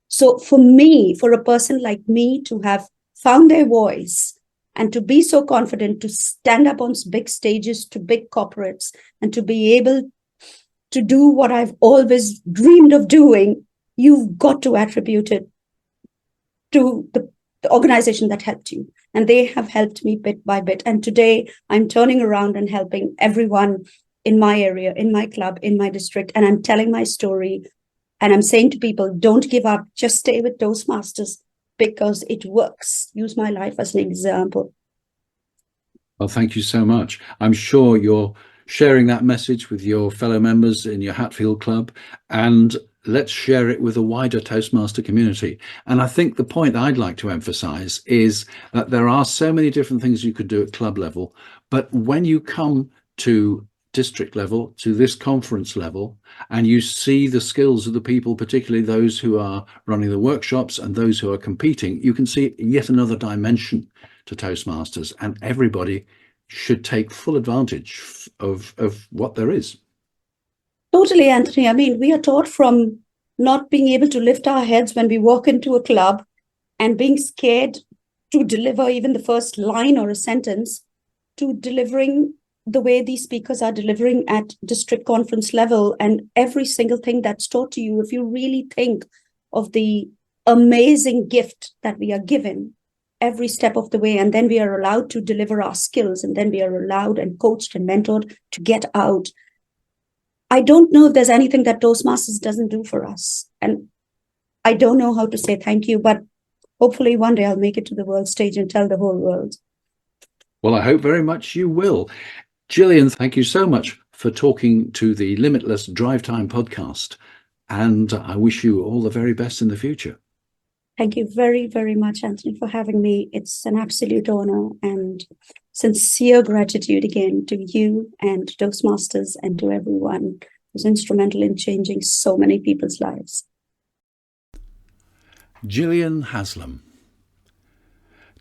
So for me, for a person like me to have found their voice and to be so confident to stand up on big stages to big corporates and to be able to do what I've always dreamed of doing, you've got to attribute it to the organization that helped you. And they have helped me bit by bit. And today I'm turning around and helping everyone in my area, in my club, in my district. And I'm telling my story. And I'm saying to people, don't give up. Just stay with Toastmasters because it works. Use my life as an example. Well, thank you so much. I'm sure you're sharing that message with your fellow members in your Hatfield Club, and let's share it with a wider Toastmaster community. And I think the point I'd like to emphasize is that there are so many different things you could do at club level, but when you come to district level, to this conference level, and you see the skills of the people, particularly those who are running the workshops and those who are competing, you can see yet another dimension to Toastmasters, and everybody should take full advantage of what there is. Totally, Anthony. I mean, we are taught from not being able to lift our heads when we walk into a club and being scared to deliver even the first line or a sentence, to delivering the way these speakers are delivering at district conference level, and every single thing that's taught to you. If you really think of the amazing gift that we are given every step of the way, and then we are allowed to deliver our skills, and then we are allowed and coached and mentored to get out. I don't know if there's anything that Toastmasters doesn't do for us. And I don't know how to say thank you, but hopefully one day I'll make it to the world stage and tell the whole world. Well, I hope very much you will. Gillian, thank you so much for talking to the Limitless Drivetime podcast, and I wish you all the very best in the future. Thank you very, very much, Anthony, for having me. It's an absolute honor and sincere gratitude again to you and Toastmasters and to everyone who's instrumental in changing so many people's lives. Gillian Haslam.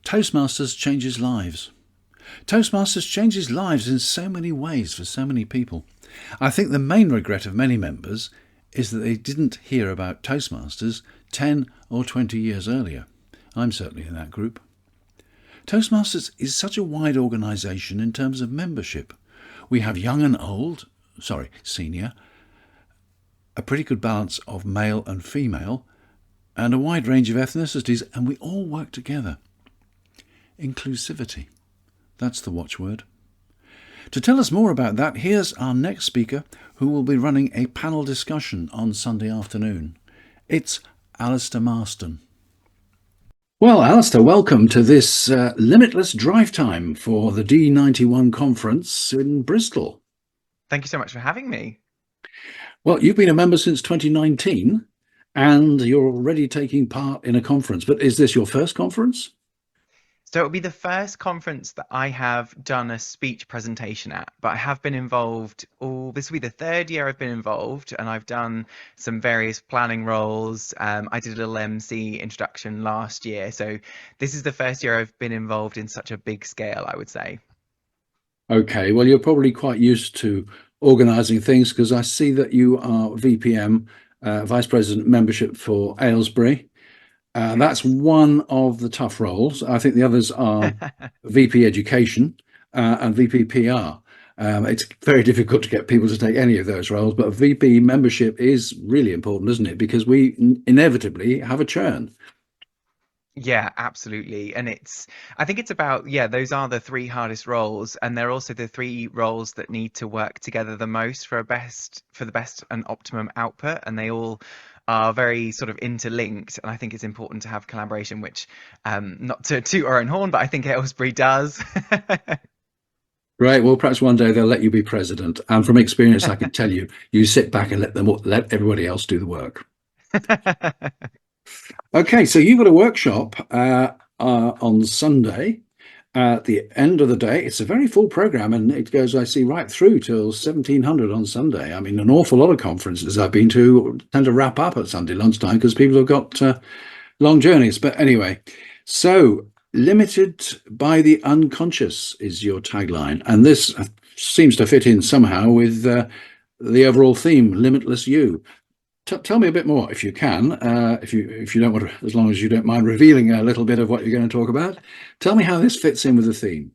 Toastmasters changes lives. Toastmasters changes lives in so many ways for so many people. I think the main regret of many members is that they didn't hear about Toastmasters 10 or 20 years earlier. I'm certainly in that group. Toastmasters is such a wide organisation in terms of membership. We have young and old, senior, a pretty good balance of male and female, and a wide range of ethnicities, and we all work together. Inclusivity. That's the watchword. To tell us more about that, here's our next speaker, who will be running a panel discussion on Sunday afternoon. It's Alistair Marston. Well, Alistair, welcome to this Limitless Drive Time for the D91 conference in Bristol. Thank you so much for having me. Well, you've been a member since 2019, and you're already taking part in a conference. But is this your first conference? So it'll be the first conference that I have done a speech presentation at, but I have been involved, this will be the third year I've been involved, and I've done some various planning roles. I did a little MC introduction last year. So this is the first year I've been involved in such a big scale, I would say. Okay, well, you're probably quite used to organising things, because I see that you are VPM, Vice President Membership for Aylesbury. That's one of the tough roles. I think the others are VP Education and VP PR. It's very difficult to get people to take any of those roles, but VP membership is really important, isn't it? Because we inevitably have a churn. Yeah, absolutely. And I think it's about, those are the three hardest roles, and they're also the three roles that need to work together the most for the best and optimum output. And they all are very sort of interlinked, and I think it's important to have collaboration, which not to toot our own horn, but I think Aylesbury does. Right. Well, perhaps one day they'll let you be president, and from experience I can tell you, you sit back and let everybody else do the work. Okay, so you've got a workshop on Sunday. At the end of the day, it's a very full program, and it goes, I see, right through till 1700 on Sunday. I mean, an awful lot of conferences I've been to tend to wrap up at Sunday lunchtime because people have got long journeys. But anyway, so Limited by the unconscious is your tagline, and this seems to fit in somehow with the overall theme, limitless you. Tell me a bit more, if you can, if you don't want to, as long as you don't mind revealing a little bit of what you're going to talk about. Tell me how this fits in with the theme.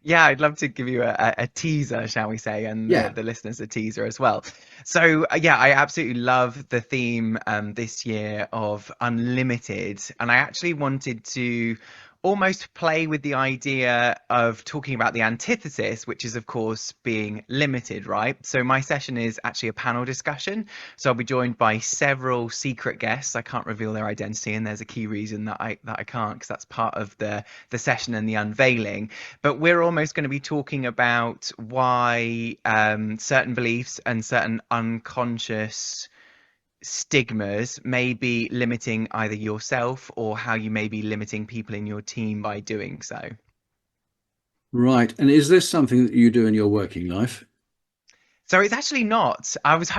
Yeah, I'd love to give you a teaser, shall we say, and Yeah. the listeners a teaser as well. So, yeah, I absolutely love the theme this year of unlimited. And I actually wanted to almost play with the idea of talking about the antithesis, which is, of course, being limited, right? So, my session is actually a panel discussion. So, I'll be joined by several secret guests. I can't reveal their identity, and there's a key reason that I can't, because that's part of the session and the unveiling. But we're almost going to be talking about why certain beliefs and certain unconscious stigmas may be limiting either yourself or how you may be limiting people in your team by doing so. Right. And is this something that you do in your working life? So it's actually not. I was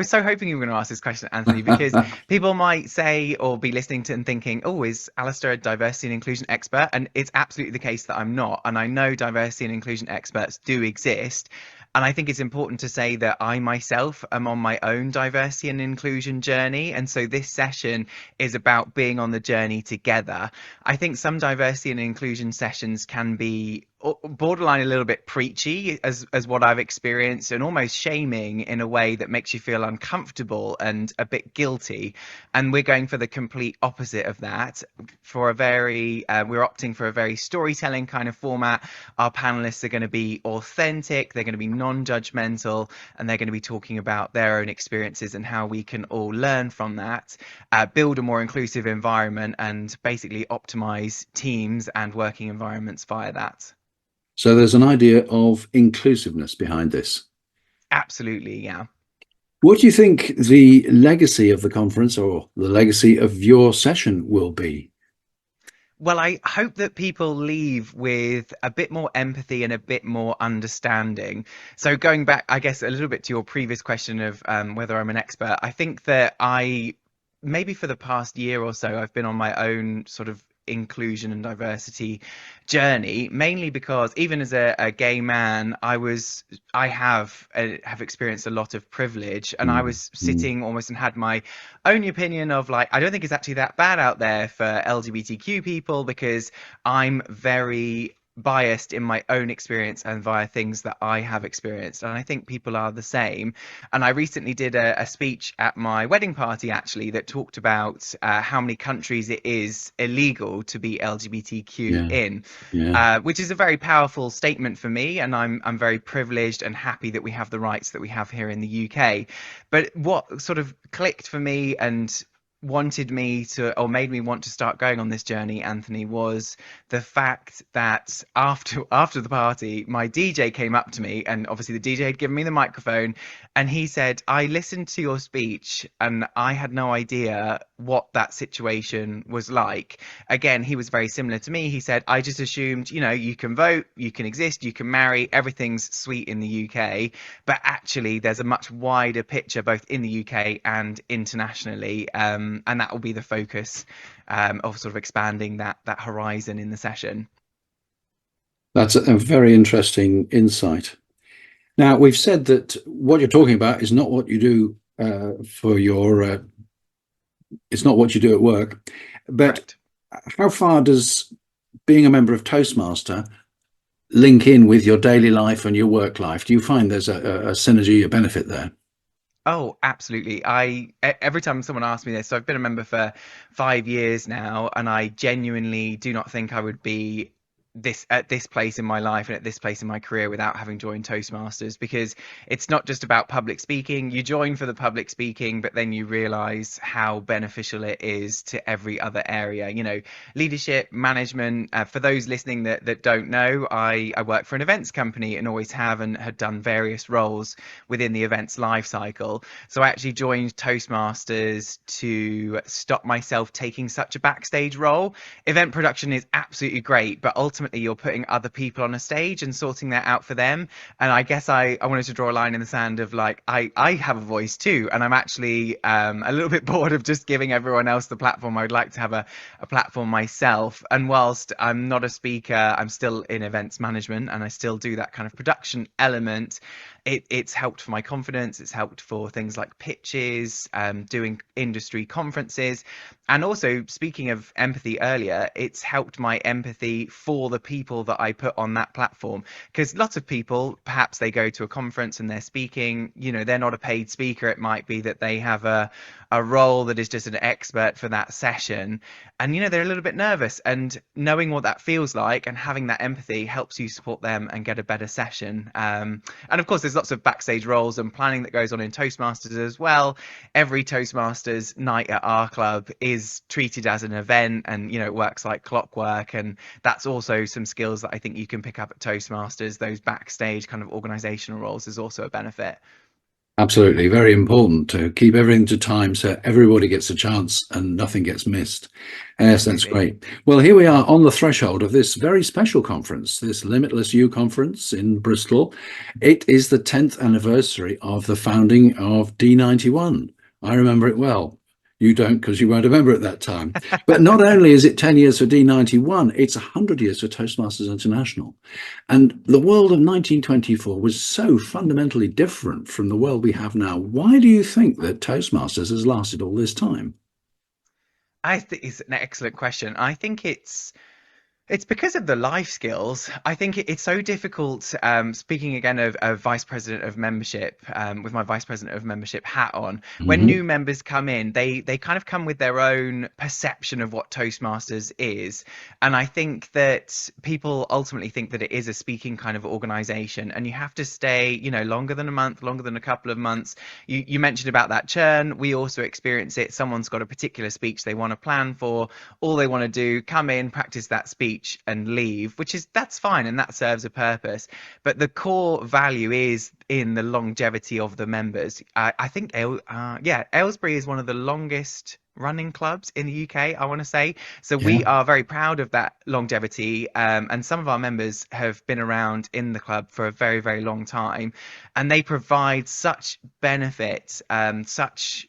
so hoping you were going to ask this question, Anthony, because people might say or be listening to and thinking, "Oh, is Alistair a diversity and inclusion expert?" And it's absolutely the case that I'm not. And I know diversity and inclusion experts do exist. And I think it's important to say that I myself am on my own diversity and inclusion journey. And so this session is about being on the journey together. I think some diversity and inclusion sessions can be borderline a little bit preachy as what I've experienced, and almost shaming in a way that makes you feel uncomfortable and a bit guilty. And we're going for the complete opposite of that. For a very we're opting for a very storytelling kind of format. Our panelists are going to be authentic, they're going to be non-judgmental, and they're going to be talking about their own experiences and how we can all learn from that, build a more inclusive environment, and basically optimize teams and working environments via that. So there's an idea of inclusiveness behind this. Absolutely, yeah. What do you think the legacy of the conference or the legacy of your session will be? Well, I hope that people leave with a bit more empathy and a bit more understanding. So going back, I guess, a little bit to your previous question of whether I'm an expert, I think that maybe for the past year or so, I've been on my own sort of inclusion and diversity journey, mainly because even as a gay man, I have experienced a lot of privilege, and I was sitting almost and had my own opinion of, like, I don't think it's actually that bad out there for LGBTQ people, because I'm very biased in my own experience and via things that I have experienced, and I think people are the same. And I recently did a speech at my wedding party, actually, that talked about how many countries it is illegal to be LGBTQ in, which is a very powerful statement for me, and I'm very privileged and happy that we have the rights that we have here in the UK. But what sort of clicked for me and wanted me to, or made me want to start going on this journey, Anthony, was the fact that after the party, my DJ came up to me, and obviously the DJ had given me the microphone, and he said, "I listened to your speech and I had no idea what that situation was like." Again, he was very similar to me. He said, "I just assumed, you can vote, you can exist, you can marry, everything's sweet in the UK, but actually there's a much wider picture both in the UK and internationally." And that will be the focus of sort of expanding that horizon in the session. That's a very interesting insight. Now, we've said that what you're talking about is not what you do it's not what you do at work. But correct. How far does being a member of Toastmaster link in with your daily life and your work life? Do you find there's a synergy, a benefit there? Oh, absolutely. Every time someone asks me this, so I've been a member for 5 years now, and I genuinely do not think I would be at this place in my life and at this place in my career without having joined Toastmasters, because it's not just about public speaking. You join for the public speaking, but then you realize how beneficial it is to every other area, leadership, management. For those listening that don't know, I work for an events company and always have, and had done various roles within the events life cycle. So I actually joined Toastmasters to stop myself taking such a backstage role. Event production is absolutely great, but ultimately ultimately you're putting other people on a stage and sorting that out for them. And I guess I wanted to draw a line in the sand of like, I have a voice too, and I'm actually a little bit bored of just giving everyone else the platform. I would like to have a platform myself. And whilst I'm not a speaker, I'm still in events management, and I still do that kind of production element. It's helped for my confidence. It's helped for things like pitches, doing industry conferences. And also, speaking of empathy earlier, it's helped my empathy for the people that I put on that platform. Because lots of people, perhaps they go to a conference and they're speaking, they're not a paid speaker. It might be that they have a role that is just an expert for that session. And, they're a little bit nervous. And knowing what that feels like and having that empathy helps you support them and get a better session. And of course, there's lots of backstage roles and planning that goes on in Toastmasters as well. Every Toastmasters night at our club is treated as an event, and it works like clockwork. And that's also some skills that I think you can pick up at Toastmasters. Those backstage kind of organizational roles is also a benefit. Absolutely, very important to keep everything to time so everybody gets a chance and nothing gets missed. Yes, that's great. Well, here we are on the threshold of this very special conference, this Limitless You conference in Bristol. It is the 10th anniversary of the founding of D91. I remember it well. You don't, because you weren't a member at that time. But not only is it 10 years for D91, it's 100 years for Toastmasters International. And the world of 1924 was so fundamentally different from the world we have now. Why do you think that Toastmasters has lasted all this time? I think it's an excellent question. I think it's because of the life skills. I think it's so difficult, speaking again of vice president of membership, with my vice president of membership hat on, when new members come in, they kind of come with their own perception of what Toastmasters is. And I think that people ultimately think that it is a speaking kind of organization, and you have to stay, longer than a month, longer than a couple of months. You mentioned about that churn. We also experience it. Someone's got a particular speech they want to plan for. All they want to do, come in, practice that speech and leave, that's fine, and that serves a purpose. But the core value is in the longevity of the members. I think Aylesbury is one of the longest running clubs in the UK, I want to say. So we are very proud of that longevity, and some of our members have been around in the club for a very, very long time, and they provide such benefit, such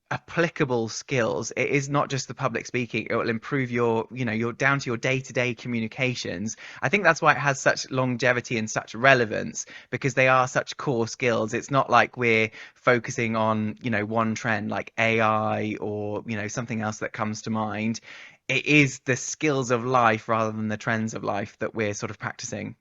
applicable skills. It is not just the public speaking. It will improve your down to your day-to-day communications. I think that's why it has such longevity and such relevance, because they are such core skills. It's not like we're focusing on one trend like AI or something else that comes to mind. It is the skills of life rather than the trends of life that we're sort of practicing.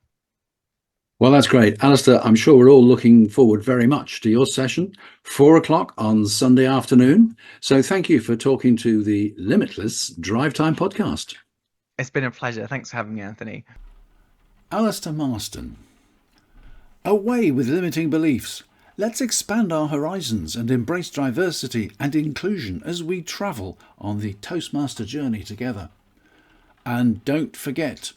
Well, that's great. Alistair, I'm sure we're all looking forward very much to your session, 4 o'clock on Sunday afternoon. So thank you for talking to the Limitless Drivetime podcast. It's been a pleasure. Thanks for having me, Anthony. Alistair Marston. Away with limiting beliefs. Let's expand our horizons and embrace diversity and inclusion as we travel on the Toastmaster journey together. And don't forget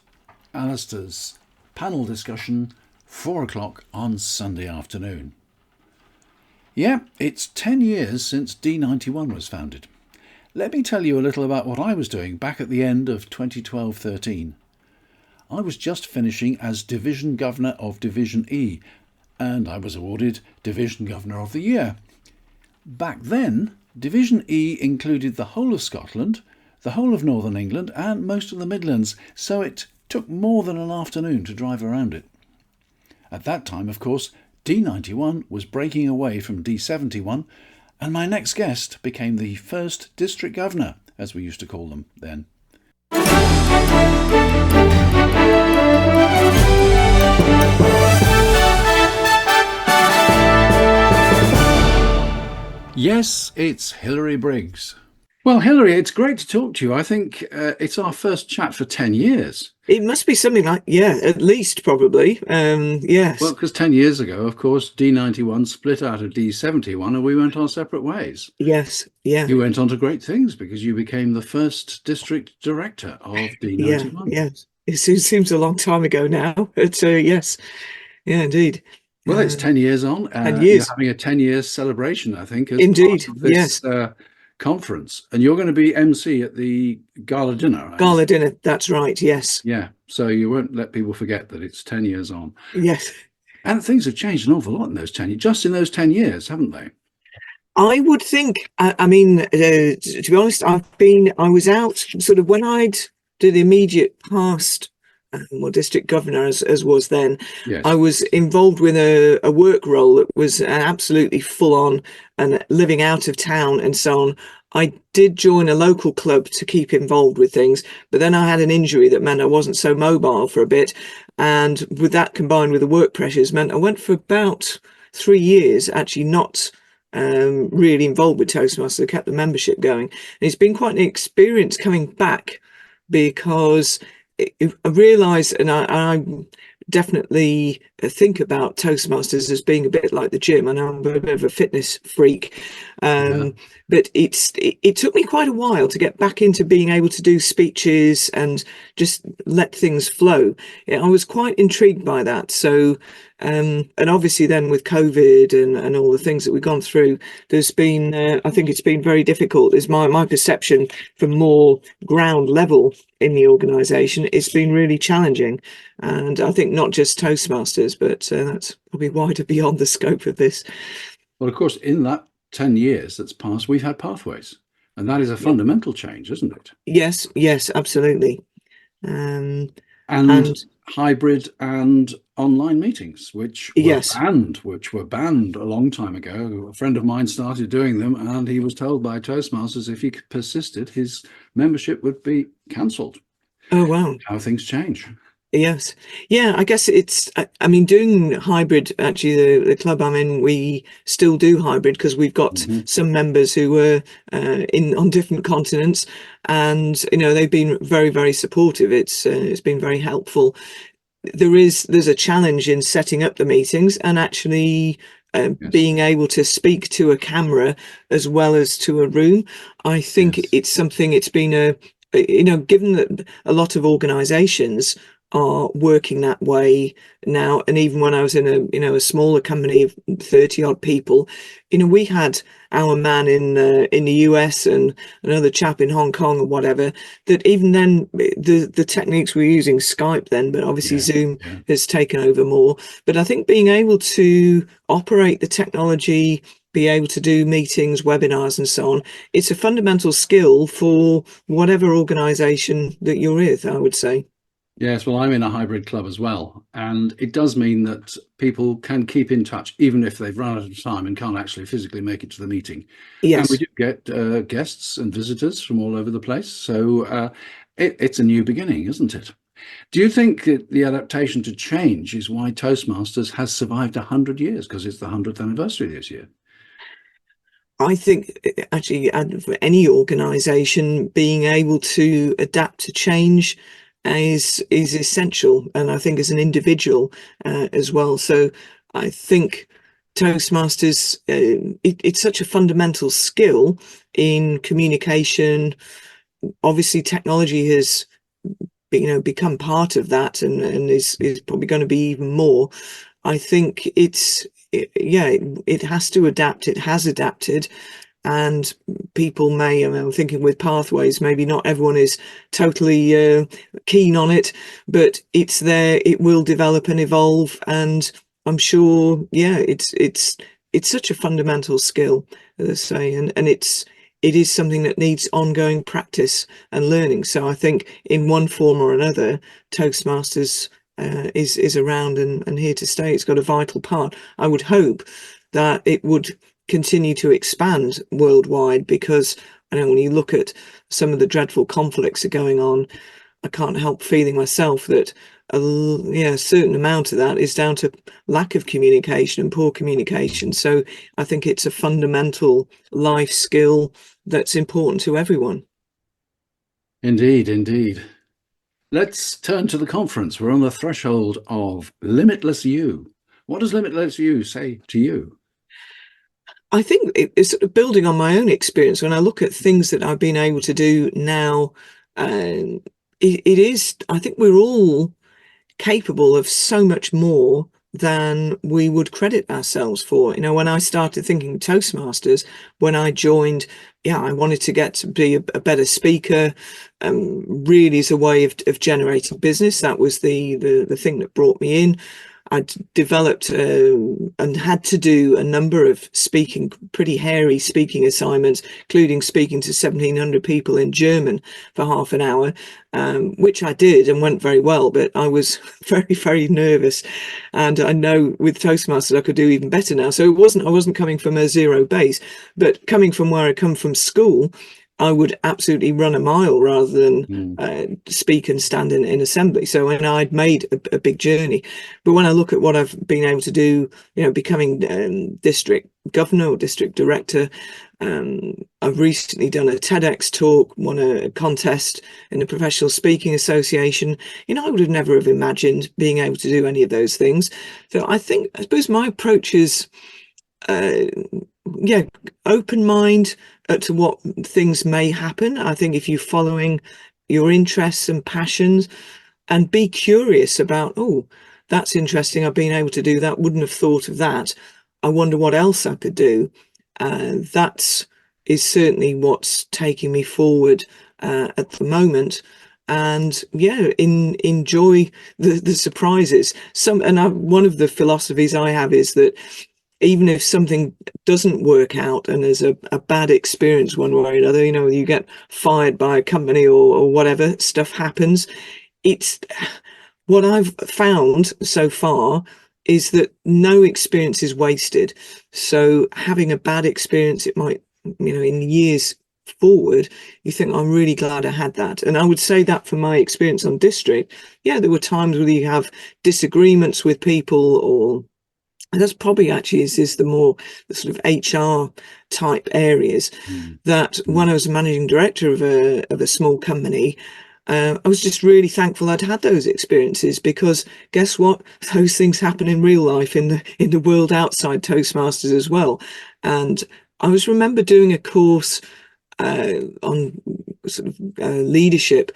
Alistair's panel discussion, 4 o'clock on Sunday afternoon. Yeah, it's 10 years since D91 was founded. Let me tell you a little about what I was doing back at the end of 2012-13. I was just finishing as Division Governor of Division E, and I was awarded Division Governor of the Year. Back then, Division E included the whole of Scotland, the whole of Northern England, and most of the Midlands, so it took more than an afternoon to drive around it. At that time, of course, D91 was breaking away from D71, and my next guest became the first district governor, as we used to call them then. Yes, it's Hilary Briggs. Well, Hilary, it's great to talk to you. I think it's our first chat for 10 years. It must be something like, at least probably. Yes. Well, because 10 years ago, of course, D91 split out of D71 and we went our separate ways. Yes. Yeah. You went on to great things because you became the first district director of D91. Yes. It seems a long time ago now. But yes. Yeah, indeed. Well, it's 10 years on. 10 years. You're having a 10-year celebration, I think. As indeed. part of this, conference, and you're going to be MC at the gala dinner. Gala dinner, that's right, yes. Yeah, so you won't let people forget that it's 10 years on. Yes. And things have changed an awful lot in those 10 years, just in those 10 years, haven't they? I would think, I mean, to be honest, I was out sort of when I'd do the immediate past, well, district governor as was then, Yes. I was involved with a work role that was absolutely full on and living out of town and so on. I did join a local club to keep involved with things, but then I had an injury that meant I wasn't so mobile for a bit. And with that combined with the work pressures meant I went for about 3 years actually not really involved with Toastmasters, kept the membership going. And it's been quite an experience coming back because I realised, and I definitely think about Toastmasters as being a bit like the gym. I know I'm a bit of a fitness freak, but it took me quite a while to get back into being able to do speeches and just let things flow. I was quite intrigued by that. So, and obviously then with COVID and all the things that we've gone through, there's been, I think it's been very difficult. Is my perception from more ground level in the organisation, it's been really challenging. And I think not just Toastmasters, but that's probably wider beyond the scope of this. Well, of course, in that 10 years that's passed, we've had pathways, and that is a fundamental change, isn't it? Yes, yes, absolutely. And hybrid and online meetings, which were banned a long time ago. A friend of mine started doing them, and he was told by Toastmasters if he persisted, his membership would be cancelled. Oh, wow. How things change. Yes. Yeah, I guess it's, I mean, doing hybrid, actually, the club I'm in, we still do hybrid because we've got some members who were on different continents, and, you know, they've been very, very supportive. It's been very helpful. There's a challenge in setting up the meetings and actually being able to speak to a camera as well as to a room. I think it's something, it's been you know, given that a lot of organizations are working that way now, and even when I was in a smaller company of 30 odd people, you know, we had our man in the US and another chap in Hong Kong or whatever, that even then the techniques we're using, Skype then, but obviously Zoom has taken over more. But I think being able to operate the technology, be able to do meetings, webinars and so on, it's a fundamental skill for whatever organization that you're with, I would say. Yes, well, I'm in a hybrid club as well, and it does mean that people can keep in touch even if they've run out of time and can't actually physically make it to the meeting. Yes. And we do get guests and visitors from all over the place, so it's a new beginning, isn't it? Do you think that the adaptation to change is why Toastmasters has survived 100 years, because it's the 100th anniversary this year? I think actually for any organization, being able to adapt to change is essential, and I think as an individual as well. So I think Toastmasters, it's such a fundamental skill in communication. Obviously technology has become part of that and is probably going to be even more. I think it has to adapt. It has adapted. And people may, I'm thinking with pathways, maybe not everyone is totally keen on it, but it's there. It will develop and evolve, and I'm sure, it's such a fundamental skill, as I say, and it is something that needs ongoing practice and learning. So I think in one form or another, Toastmasters is around and here to stay. It's got a vital part. I would hope that it would continue to expand worldwide, because I know when you look at some of the dreadful conflicts that are going on, I can't help feeling myself that a certain amount of that is down to lack of communication and poor communication. So I think it's a fundamental life skill that's important to everyone. Indeed, indeed. Let's turn to the conference. We're on the threshold of Limitless You. What does Limitless You say to you? I think it's sort of building on my own experience. When I look at things that I've been able to do now, it is, I think we're all capable of so much more than we would credit ourselves for. You know, when I started thinking Toastmasters, when I joined, I wanted to get to be a better speaker, really as a way of generating business. That was the thing that brought me in. I'd developed and had to do a number of pretty hairy speaking assignments, including speaking to 1,700 people in German for half an hour, which I did and went very well, but I was very, very nervous. And I know with Toastmasters I could do even better now. So I wasn't coming from a zero base, but coming from where I come from school, I would absolutely run a mile rather than speak and stand in assembly. So when I'd made a big journey, but when I look at what I've been able to do, you know, becoming district governor or district director, I've recently done a TEDx talk, won a contest in the Professional Speaking Association. You know, I would have never have imagined being able to do any of those things. So I suppose my approach is, open mind to what things may happen. I think if you're following your interests and passions and be curious about, oh, that's interesting, I've been able to do that, wouldn't have thought of that, I wonder what else I could do. That is certainly what's taking me forward at the moment. And enjoy the surprises. One of the philosophies I have is that even if something doesn't work out and there's a bad experience one way or another, you know, you get fired by a company or whatever, stuff happens. It's what I've found so far is that no experience is wasted. So having a bad experience, it might, you know, in years forward, you think, I'm really glad I had that. And I would say that from my experience on district, there were times where you have disagreements with people, and that's probably actually is the sort of HR type areas that when I was managing director of a small company, I was just really thankful I'd had those experiences, because guess what? Those things happen in real life in the world outside Toastmasters as well. And I remember doing a course on sort of leadership,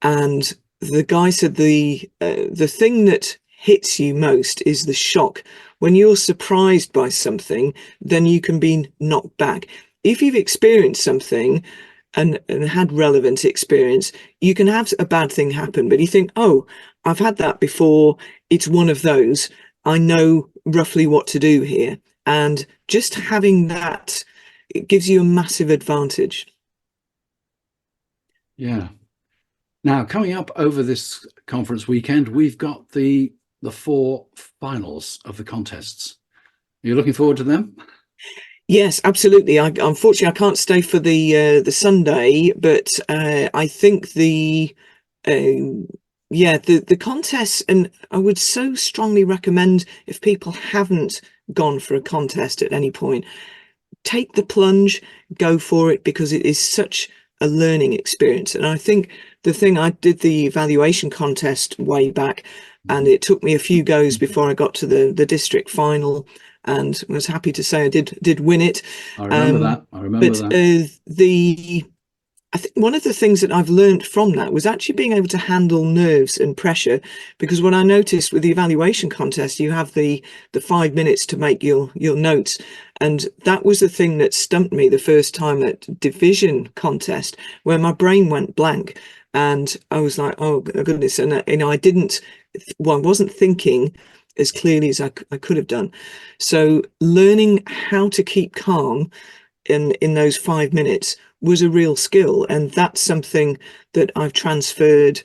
and the guy said the thing that hits you most is the shock. When you're surprised by something, then you can be knocked back. If you've experienced something and had relevant experience, you can have a bad thing happen, but you think, oh, I've had that before, it's one of those, I know roughly what to do here. And just having that, it gives you a massive advantage. Yeah. Now, coming up over this conference weekend, we've got the 4 finals of the contests. Are you looking forward to them? Yes, absolutely. Unfortunately, I can't stay for the Sunday, but I think the contests, and I would so strongly recommend, if people haven't gone for a contest at any point, take the plunge, go for it, because it is such a learning experience. And I think the thing, I did the evaluation contest way back, and it took me a few goes before I got to the district final, and was happy to say I did win it. I remember that. I think one of the things that I've learned from that was actually being able to handle nerves and pressure, because what I noticed with the evaluation contest, you have the 5 minutes to make your notes. And that was the thing that stumped me the first time at division contest, where my brain went blank. And I was like, oh goodness. And I wasn't thinking as clearly as I could have done. So learning how to keep calm in those 5 minutes was a real skill. And that's something that I've transferred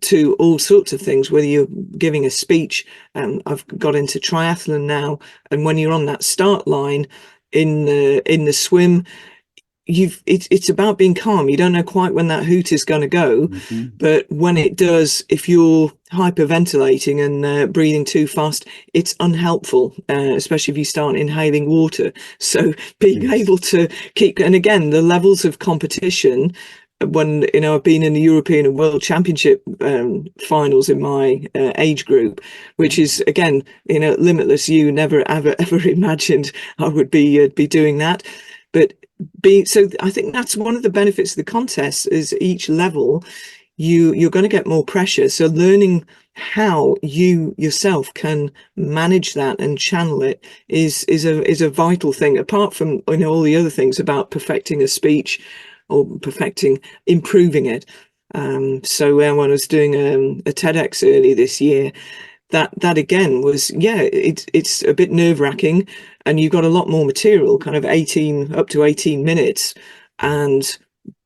to all sorts of things, whether you're giving a speech. I've got into triathlon now, and when you're on that start line in the swim, it's about being calm. You don't know quite when that hoot is going to go, but when it does, if you're hyperventilating and breathing too fast, it's unhelpful, especially if you start inhaling water. So being able to keep, and again, the levels of competition, when I've been in the European and World Championship finals in my age group, which is again limitless. You never ever imagined I would be doing that, but so I think that's one of the benefits of the contest, is each level you're going to get more pressure. So learning how you yourself can manage that and channel it is a vital thing, apart from all the other things about perfecting a speech or improving it. So when I was doing a TEDx early this year, that again was, it's a bit nerve-wracking, and you've got a lot more material, kind of up to 18 minutes, and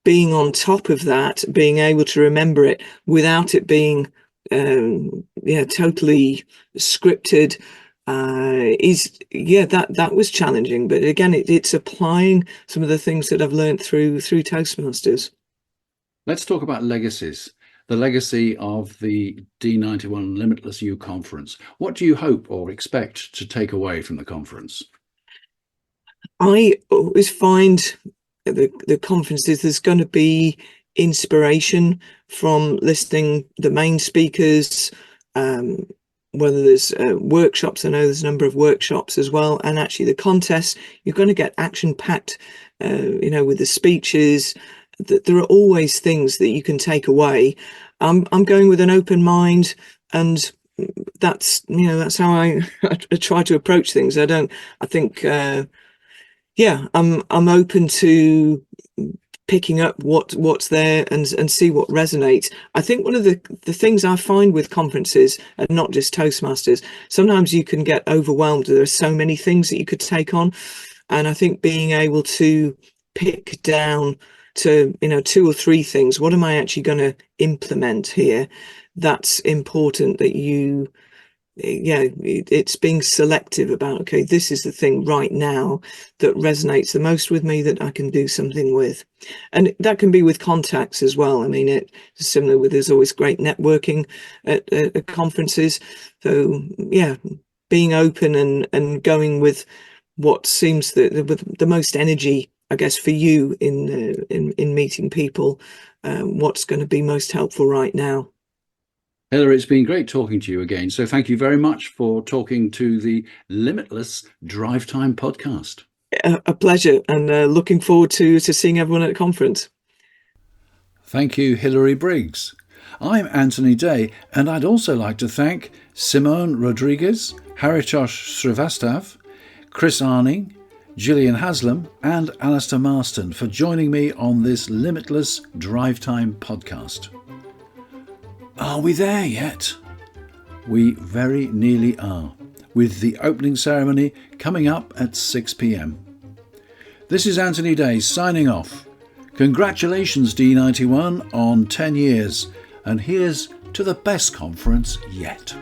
being on top of that, being able to remember it without it being totally scripted, that was challenging. But again, it's applying some of the things that I've learned through Toastmasters. Let's talk about legacies. The legacy of the D91 Limitless You conference. What do you hope or expect to take away from the conference? I always find the conferences, there's going to be inspiration from listening the main speakers, whether there's workshops. I know there's a number of workshops as well, and actually the contests, you're going to get action packed, with the speeches. There are always things that you can take away. I'm going with an open mind, and that's how I try to approach things. I'm open to picking up what's there and see what resonates. I think one of the things I find with conferences, and not just Toastmasters, sometimes you can get overwhelmed. There are so many things that you could take on, and I think being able to pick down to 2 or 3 things, what am I actually going to implement here? That's important, that it's being selective about, okay, this is the thing right now that resonates the most with me, that I can do something with. And that can be with contacts as well. I mean, it's similar with, there's always great networking at conferences. So being open and going with what seems the most energy, I guess, for you in meeting people, what's going to be most helpful right now. Hilary, it's been great talking to you again. So thank you very much for talking to the Limitless Drivetime podcast. A pleasure, and looking forward to seeing everyone at the conference. Thank you, Hilary Briggs. I'm Anthony Day, and I'd also like to thank Simone Rodriguez, Haritosh Srivastav, Chris Arning, Gillian Haslam and Alistair Marston for joining me on this Limitless Drivetime podcast. Are we there yet? We very nearly are, with the opening ceremony coming up at 6 p.m. This is Anthony Day signing off. Congratulations D91 on 10 years, and here's to the best conference yet.